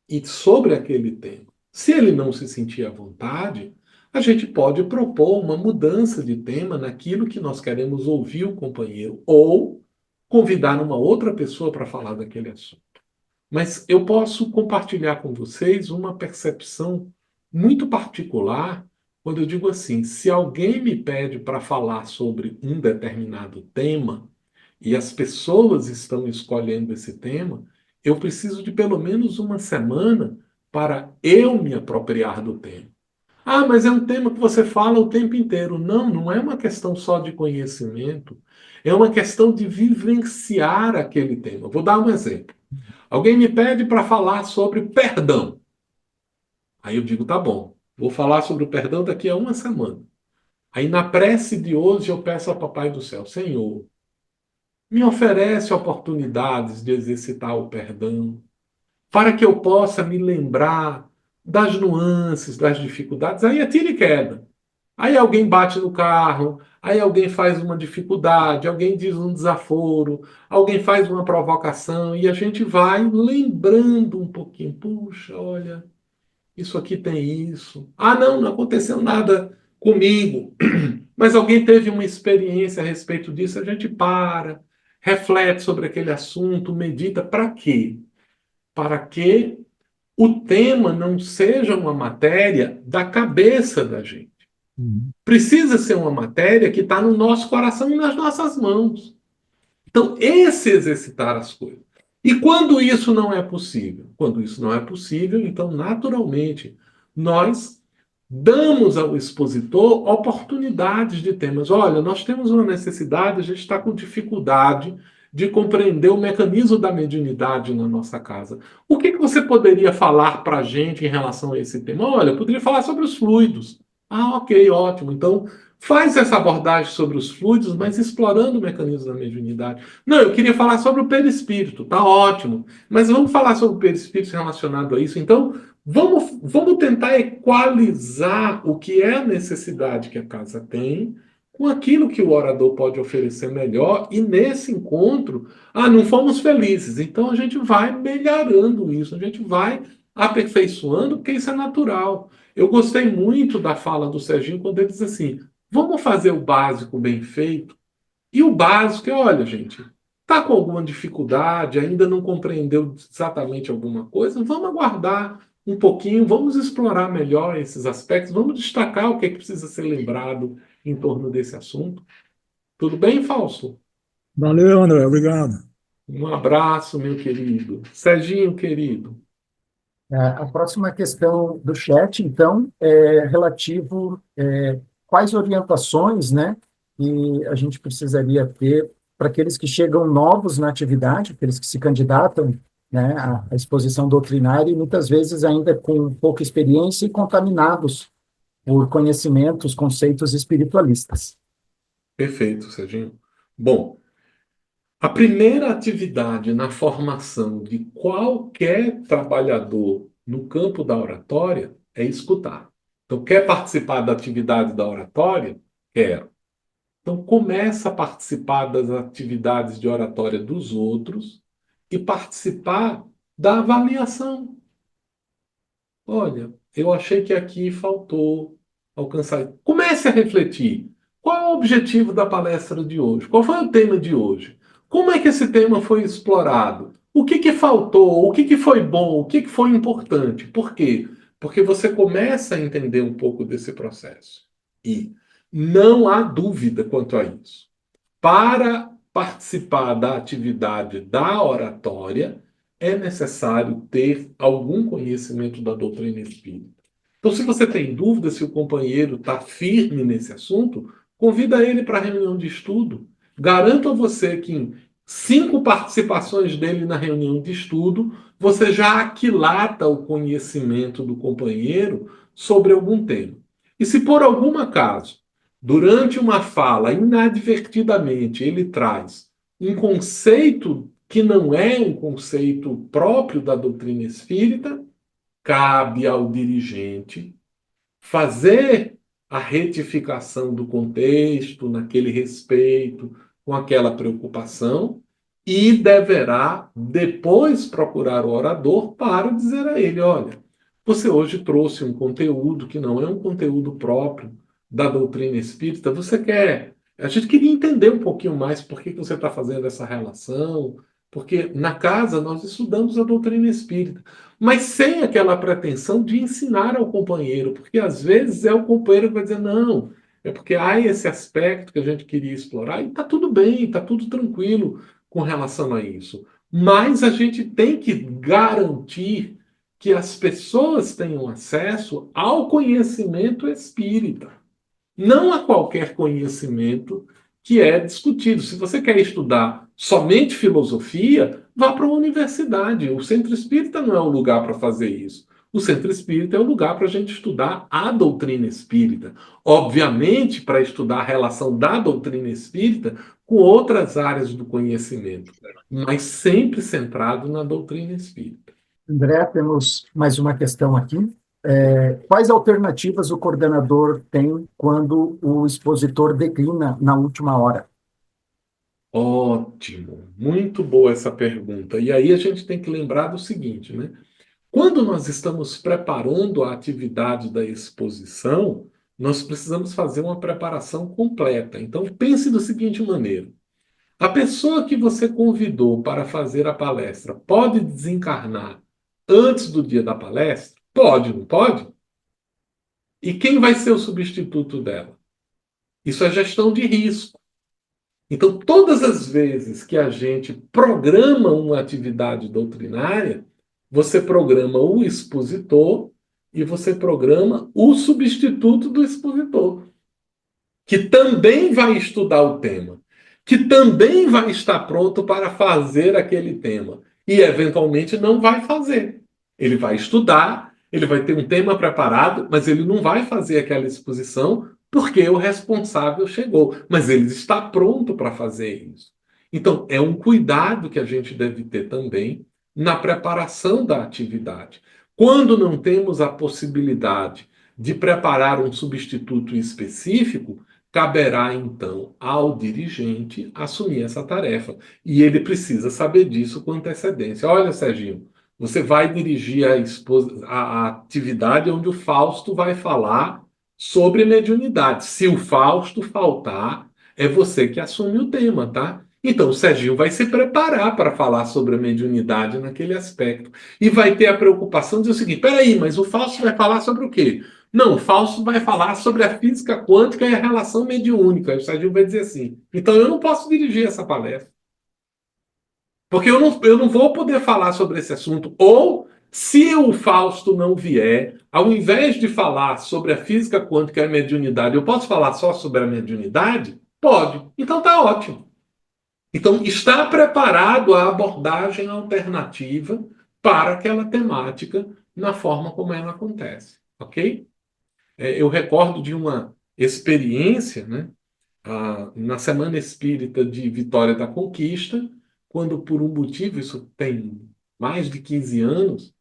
e sobre aquele tema. Se ele não se sentir à vontade, a gente pode propor uma mudança de tema naquilo que nós queremos ouvir o companheiro ou convidar uma outra pessoa para falar daquele assunto. Mas eu posso compartilhar com vocês uma percepção muito particular quando eu digo assim: se alguém me pede para falar sobre um determinado tema e as pessoas estão escolhendo esse tema, eu preciso de pelo menos uma semana para eu me apropriar do tema. Ah, mas é um tema que você fala o tempo inteiro. Não, não é uma questão só de conhecimento, é uma questão de vivenciar aquele tema. Vou dar um exemplo. Alguém me pede para falar sobre perdão. Aí eu digo, tá bom, vou falar sobre o perdão daqui a uma semana. Aí na prece de hoje eu peço ao Papai do Céu: Senhor, me oferece oportunidades de exercitar o perdão, para que eu possa me lembrar das nuances, das dificuldades. Aí é tira e queda. Aí alguém bate no carro, aí alguém faz uma dificuldade, alguém diz um desaforo, alguém faz uma provocação e a gente vai lembrando um pouquinho. Puxa, olha, isso aqui tem isso. Ah, não, não aconteceu nada comigo, mas alguém teve uma experiência a respeito disso. A gente para, reflete sobre aquele assunto, medita. Para quê? Para que o tema não seja uma matéria da cabeça da gente. Precisa ser uma matéria que está no nosso coração e nas nossas mãos. Então, esse exercitar as coisas. E quando isso não é possível? Quando isso não é possível, então, naturalmente, nós damos ao expositor oportunidades de temas. Olha, nós temos uma necessidade, a gente está com dificuldade de compreender o mecanismo da mediunidade na nossa casa. O que você poderia falar para a gente em relação a esse tema? Olha, eu poderia falar sobre os fluidos. Ah, ok, ótimo. Então, faz essa abordagem sobre os fluidos, mas explorando o mecanismo da mediunidade. Não, eu queria falar sobre o perispírito. Tá ótimo. Mas vamos falar sobre o perispírito relacionado a isso. Então, vamos tentar equalizar o que é a necessidade que a casa tem com aquilo que o orador pode oferecer melhor, e nesse encontro, não fomos felizes, então a gente vai melhorando isso, a gente vai aperfeiçoando, porque isso é natural. Eu gostei muito da fala do Serginho quando ele diz assim: vamos fazer o básico bem feito. E o básico é, olha, gente, está com alguma dificuldade, ainda não compreendeu exatamente alguma coisa, vamos aguardar um pouquinho, vamos explorar melhor esses aspectos, vamos destacar o que é que precisa ser lembrado em torno desse assunto. Tudo bem, Fausto? Valeu, André, obrigado. Um abraço, meu querido. Serginho, querido. A próxima questão do chat, então, é relativo quais orientações, né, que a gente precisaria ter para aqueles que chegam novos na atividade, aqueles que se candidatam, né, à exposição doutrinária e muitas vezes ainda com pouca experiência e contaminados por conhecimentos, conceitos espiritualistas. Perfeito, Serginho. Bom, a primeira atividade na formação de qualquer trabalhador no campo da oratória é escutar. Então, quer participar da atividade da oratória? Quero. Então, começa a participar das atividades de oratória dos outros e participar da avaliação. Olha, eu achei que aqui faltou alcançar. Comece a refletir. Qual é o objetivo da palestra de hoje? Qual foi o tema de hoje? Como é que esse tema foi explorado? O que que faltou? O que que foi bom? O que que foi importante? Por quê? Porque você começa a entender um pouco desse processo. E não há dúvida quanto a isso. Para participar da atividade da oratória, é necessário ter algum conhecimento da doutrina espírita. Então, se você tem dúvida se o companheiro está firme nesse assunto, convida ele para a reunião de estudo. Garanto a você que em 5 participações dele na reunião de estudo, você já aquilata o conhecimento do companheiro sobre algum tema. E se por algum acaso, durante uma fala, inadvertidamente, ele traz um conceito que não é um conceito próprio da doutrina espírita, cabe ao dirigente fazer a retificação do contexto, naquele respeito, com aquela preocupação, e deverá depois procurar o orador para dizer a ele: olha, você hoje trouxe um conteúdo que não é um conteúdo próprio da doutrina espírita, você quer. A gente queria entender um pouquinho mais por que você está fazendo essa relação, porque na casa nós estudamos a doutrina espírita, mas sem aquela pretensão de ensinar ao companheiro, porque às vezes é o companheiro que vai dizer: não, é porque há esse aspecto que a gente queria explorar, e está tudo bem, está tudo tranquilo com relação a isso. Mas a gente tem que garantir que as pessoas tenham acesso ao conhecimento espírita, não a qualquer conhecimento que é discutido. Se você quer estudar somente filosofia, vá para uma universidade. O centro espírita não é o lugar para fazer isso. O centro espírita é o lugar para a gente estudar a doutrina espírita. Obviamente, para estudar a relação da doutrina espírita com outras áreas do conhecimento, mas sempre centrado na doutrina espírita. André, temos mais uma questão aqui. Quais alternativas o coordenador tem quando o expositor declina na última hora? Ótimo, muito boa essa pergunta. E aí a gente tem que lembrar do seguinte, né? Quando nós estamos preparando a atividade da exposição, nós precisamos fazer uma preparação completa. Então pense da seguinte maneira: a pessoa que você convidou para fazer a palestra pode desencarnar antes do dia da palestra? Pode, não pode? E quem vai ser o substituto dela? Isso é gestão de risco. Então, todas as vezes que a gente programa uma atividade doutrinária, você programa o expositor e você programa o substituto do expositor, que também vai estudar o tema, que também vai estar pronto para fazer aquele tema e, eventualmente, não vai fazer. Ele vai estudar, ele vai ter um tema preparado, mas ele não vai fazer aquela exposição porque o responsável chegou, mas ele está pronto para fazer isso. Então, é um cuidado que a gente deve ter também na preparação da atividade. Quando não temos a possibilidade de preparar um substituto específico, caberá então ao dirigente assumir essa tarefa. E ele precisa saber disso com antecedência. Olha, Serginho, você vai dirigir a atividade onde o Fausto vai falar sobre mediunidade. Se o Fausto faltar, é você que assume o tema, tá? Então, o Serginho vai se preparar para falar sobre a mediunidade naquele aspecto. E vai ter a preocupação de dizer o seguinte: peraí, mas o Fausto vai falar sobre o quê? Não, o Fausto vai falar sobre a física quântica e a relação mediúnica. Aí o Serginho vai dizer assim: então eu não posso dirigir essa palestra. Porque eu não vou poder falar sobre esse assunto. Ou, se o Fausto não vier, ao invés de falar sobre a física quântica e a mediunidade, eu posso falar só sobre a mediunidade? Pode. Então tá ótimo. Então, está preparado a abordagem alternativa para aquela temática na forma como ela acontece. Ok? Eu recordo de uma experiência, né, na Semana Espírita de Vitória da Conquista, quando por um motivo, isso tem mais de 15 anos,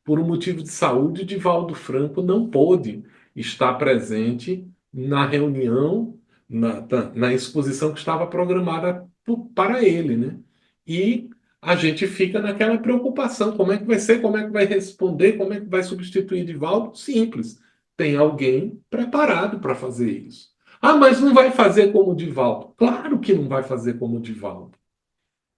por um motivo de saúde, Divaldo Franco não pôde estar presente na reunião, na exposição que estava programada para ele, né? E a gente fica naquela preocupação, como é que vai ser, como é que vai responder, como é que vai substituir Divaldo? Simples, tem alguém preparado para fazer isso. Ah, mas não vai fazer como o Divaldo. Claro que não vai fazer como o Divaldo.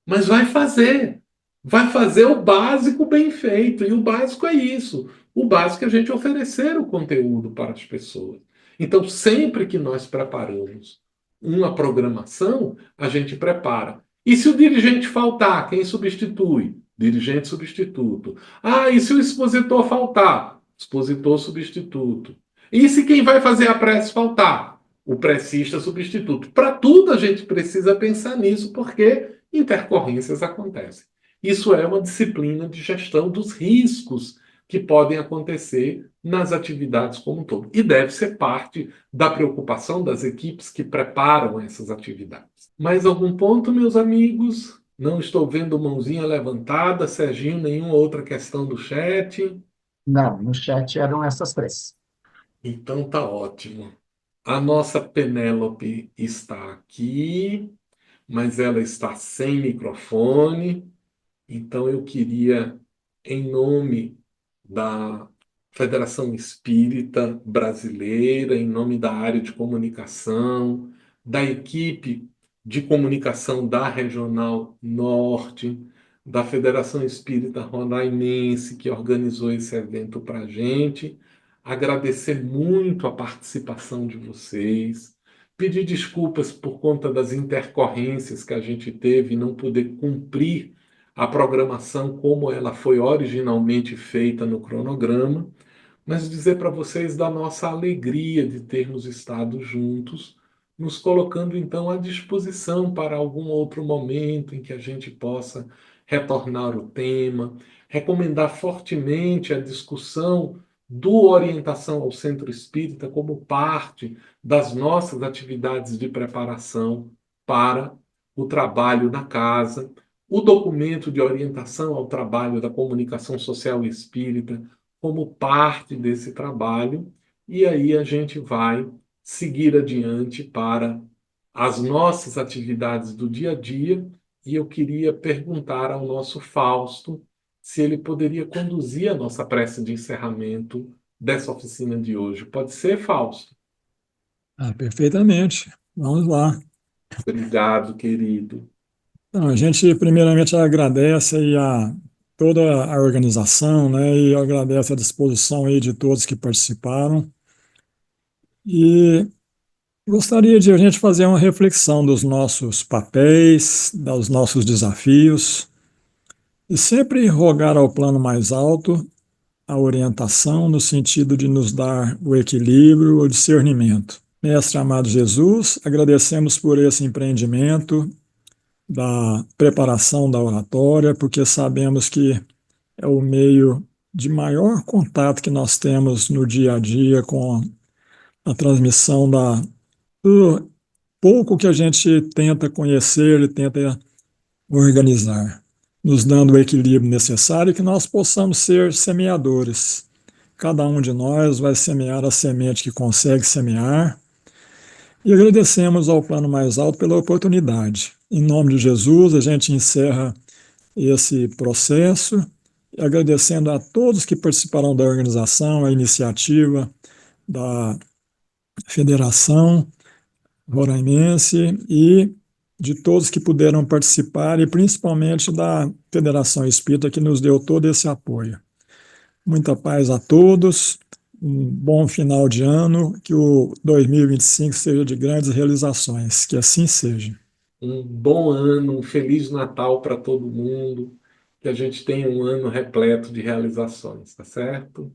Mas vai fazer. Vai fazer o básico bem feito. E o básico é isso. O básico é a gente oferecer o conteúdo para as pessoas. Então, sempre que nós preparamos uma programação, a gente prepara. E se o dirigente faltar, quem substitui? Dirigente substituto. Ah, e se o expositor faltar? Expositor substituto. E se quem vai fazer a prece faltar? O precista substituto. Para tudo a gente precisa pensar nisso, porque intercorrências acontecem. Isso é uma disciplina de gestão dos riscos que podem acontecer nas atividades como um todo. E deve ser parte da preocupação das equipes que preparam essas atividades. Mais algum ponto, meus amigos? Não estou vendo mãozinha levantada. Serginho, nenhuma outra questão do chat? Não, no chat eram essas três. Então tá ótimo. A nossa Penélope está aqui, mas ela está sem microfone. Então eu queria, em nome da Federação Espírita Brasileira, em nome da área de comunicação, da equipe de comunicação da Regional Norte, da Federação Espírita Rondaimense, que organizou esse evento para a gente, agradecer muito a participação de vocês, pedir desculpas por conta das intercorrências que a gente teve e não poder cumprir a programação como ela foi originalmente feita no cronograma, mas dizer para vocês da nossa alegria de termos estado juntos, nos colocando então à disposição para algum outro momento em que a gente possa retornar o tema, recomendar fortemente a discussão do orientação ao centro espírita como parte das nossas atividades de preparação para o trabalho na casa, o documento de orientação ao trabalho da comunicação social espírita como parte desse trabalho, e aí a gente vai seguir adiante para as nossas atividades do dia a dia, e eu queria perguntar ao nosso Fausto se ele poderia conduzir a nossa prece de encerramento dessa oficina de hoje. Pode ser, Fausto? Perfeitamente. Vamos lá. Obrigado, querido. Então, a gente primeiramente agradece aí toda a organização, né, e agradece a disposição aí de todos que participaram. E Gostaria de a gente fazer uma reflexão dos nossos papéis, dos nossos desafios, e sempre rogar ao plano mais alto a orientação no sentido de nos dar o equilíbrio, o discernimento. Mestre amado Jesus, agradecemos por esse empreendimento da preparação da oratória, porque sabemos que é o meio de maior contato que nós temos no dia a dia com a transmissão do pouco que a gente tenta conhecer e tenta organizar, nos dando o equilíbrio necessário e que nós possamos ser semeadores. Cada um de nós vai semear a semente que consegue semear. E agradecemos ao plano mais alto pela oportunidade. Em nome de Jesus, a gente encerra esse processo, agradecendo a todos que participaram da organização, a iniciativa da Federação Roraimense e de todos que puderam participar e principalmente da Federação Espírita que nos deu todo esse apoio. Muita paz a todos, um bom final de ano, que o 2025 seja de grandes realizações, que assim seja. Um bom ano, um Feliz Natal para todo mundo, que a gente tenha um ano repleto de realizações, tá certo?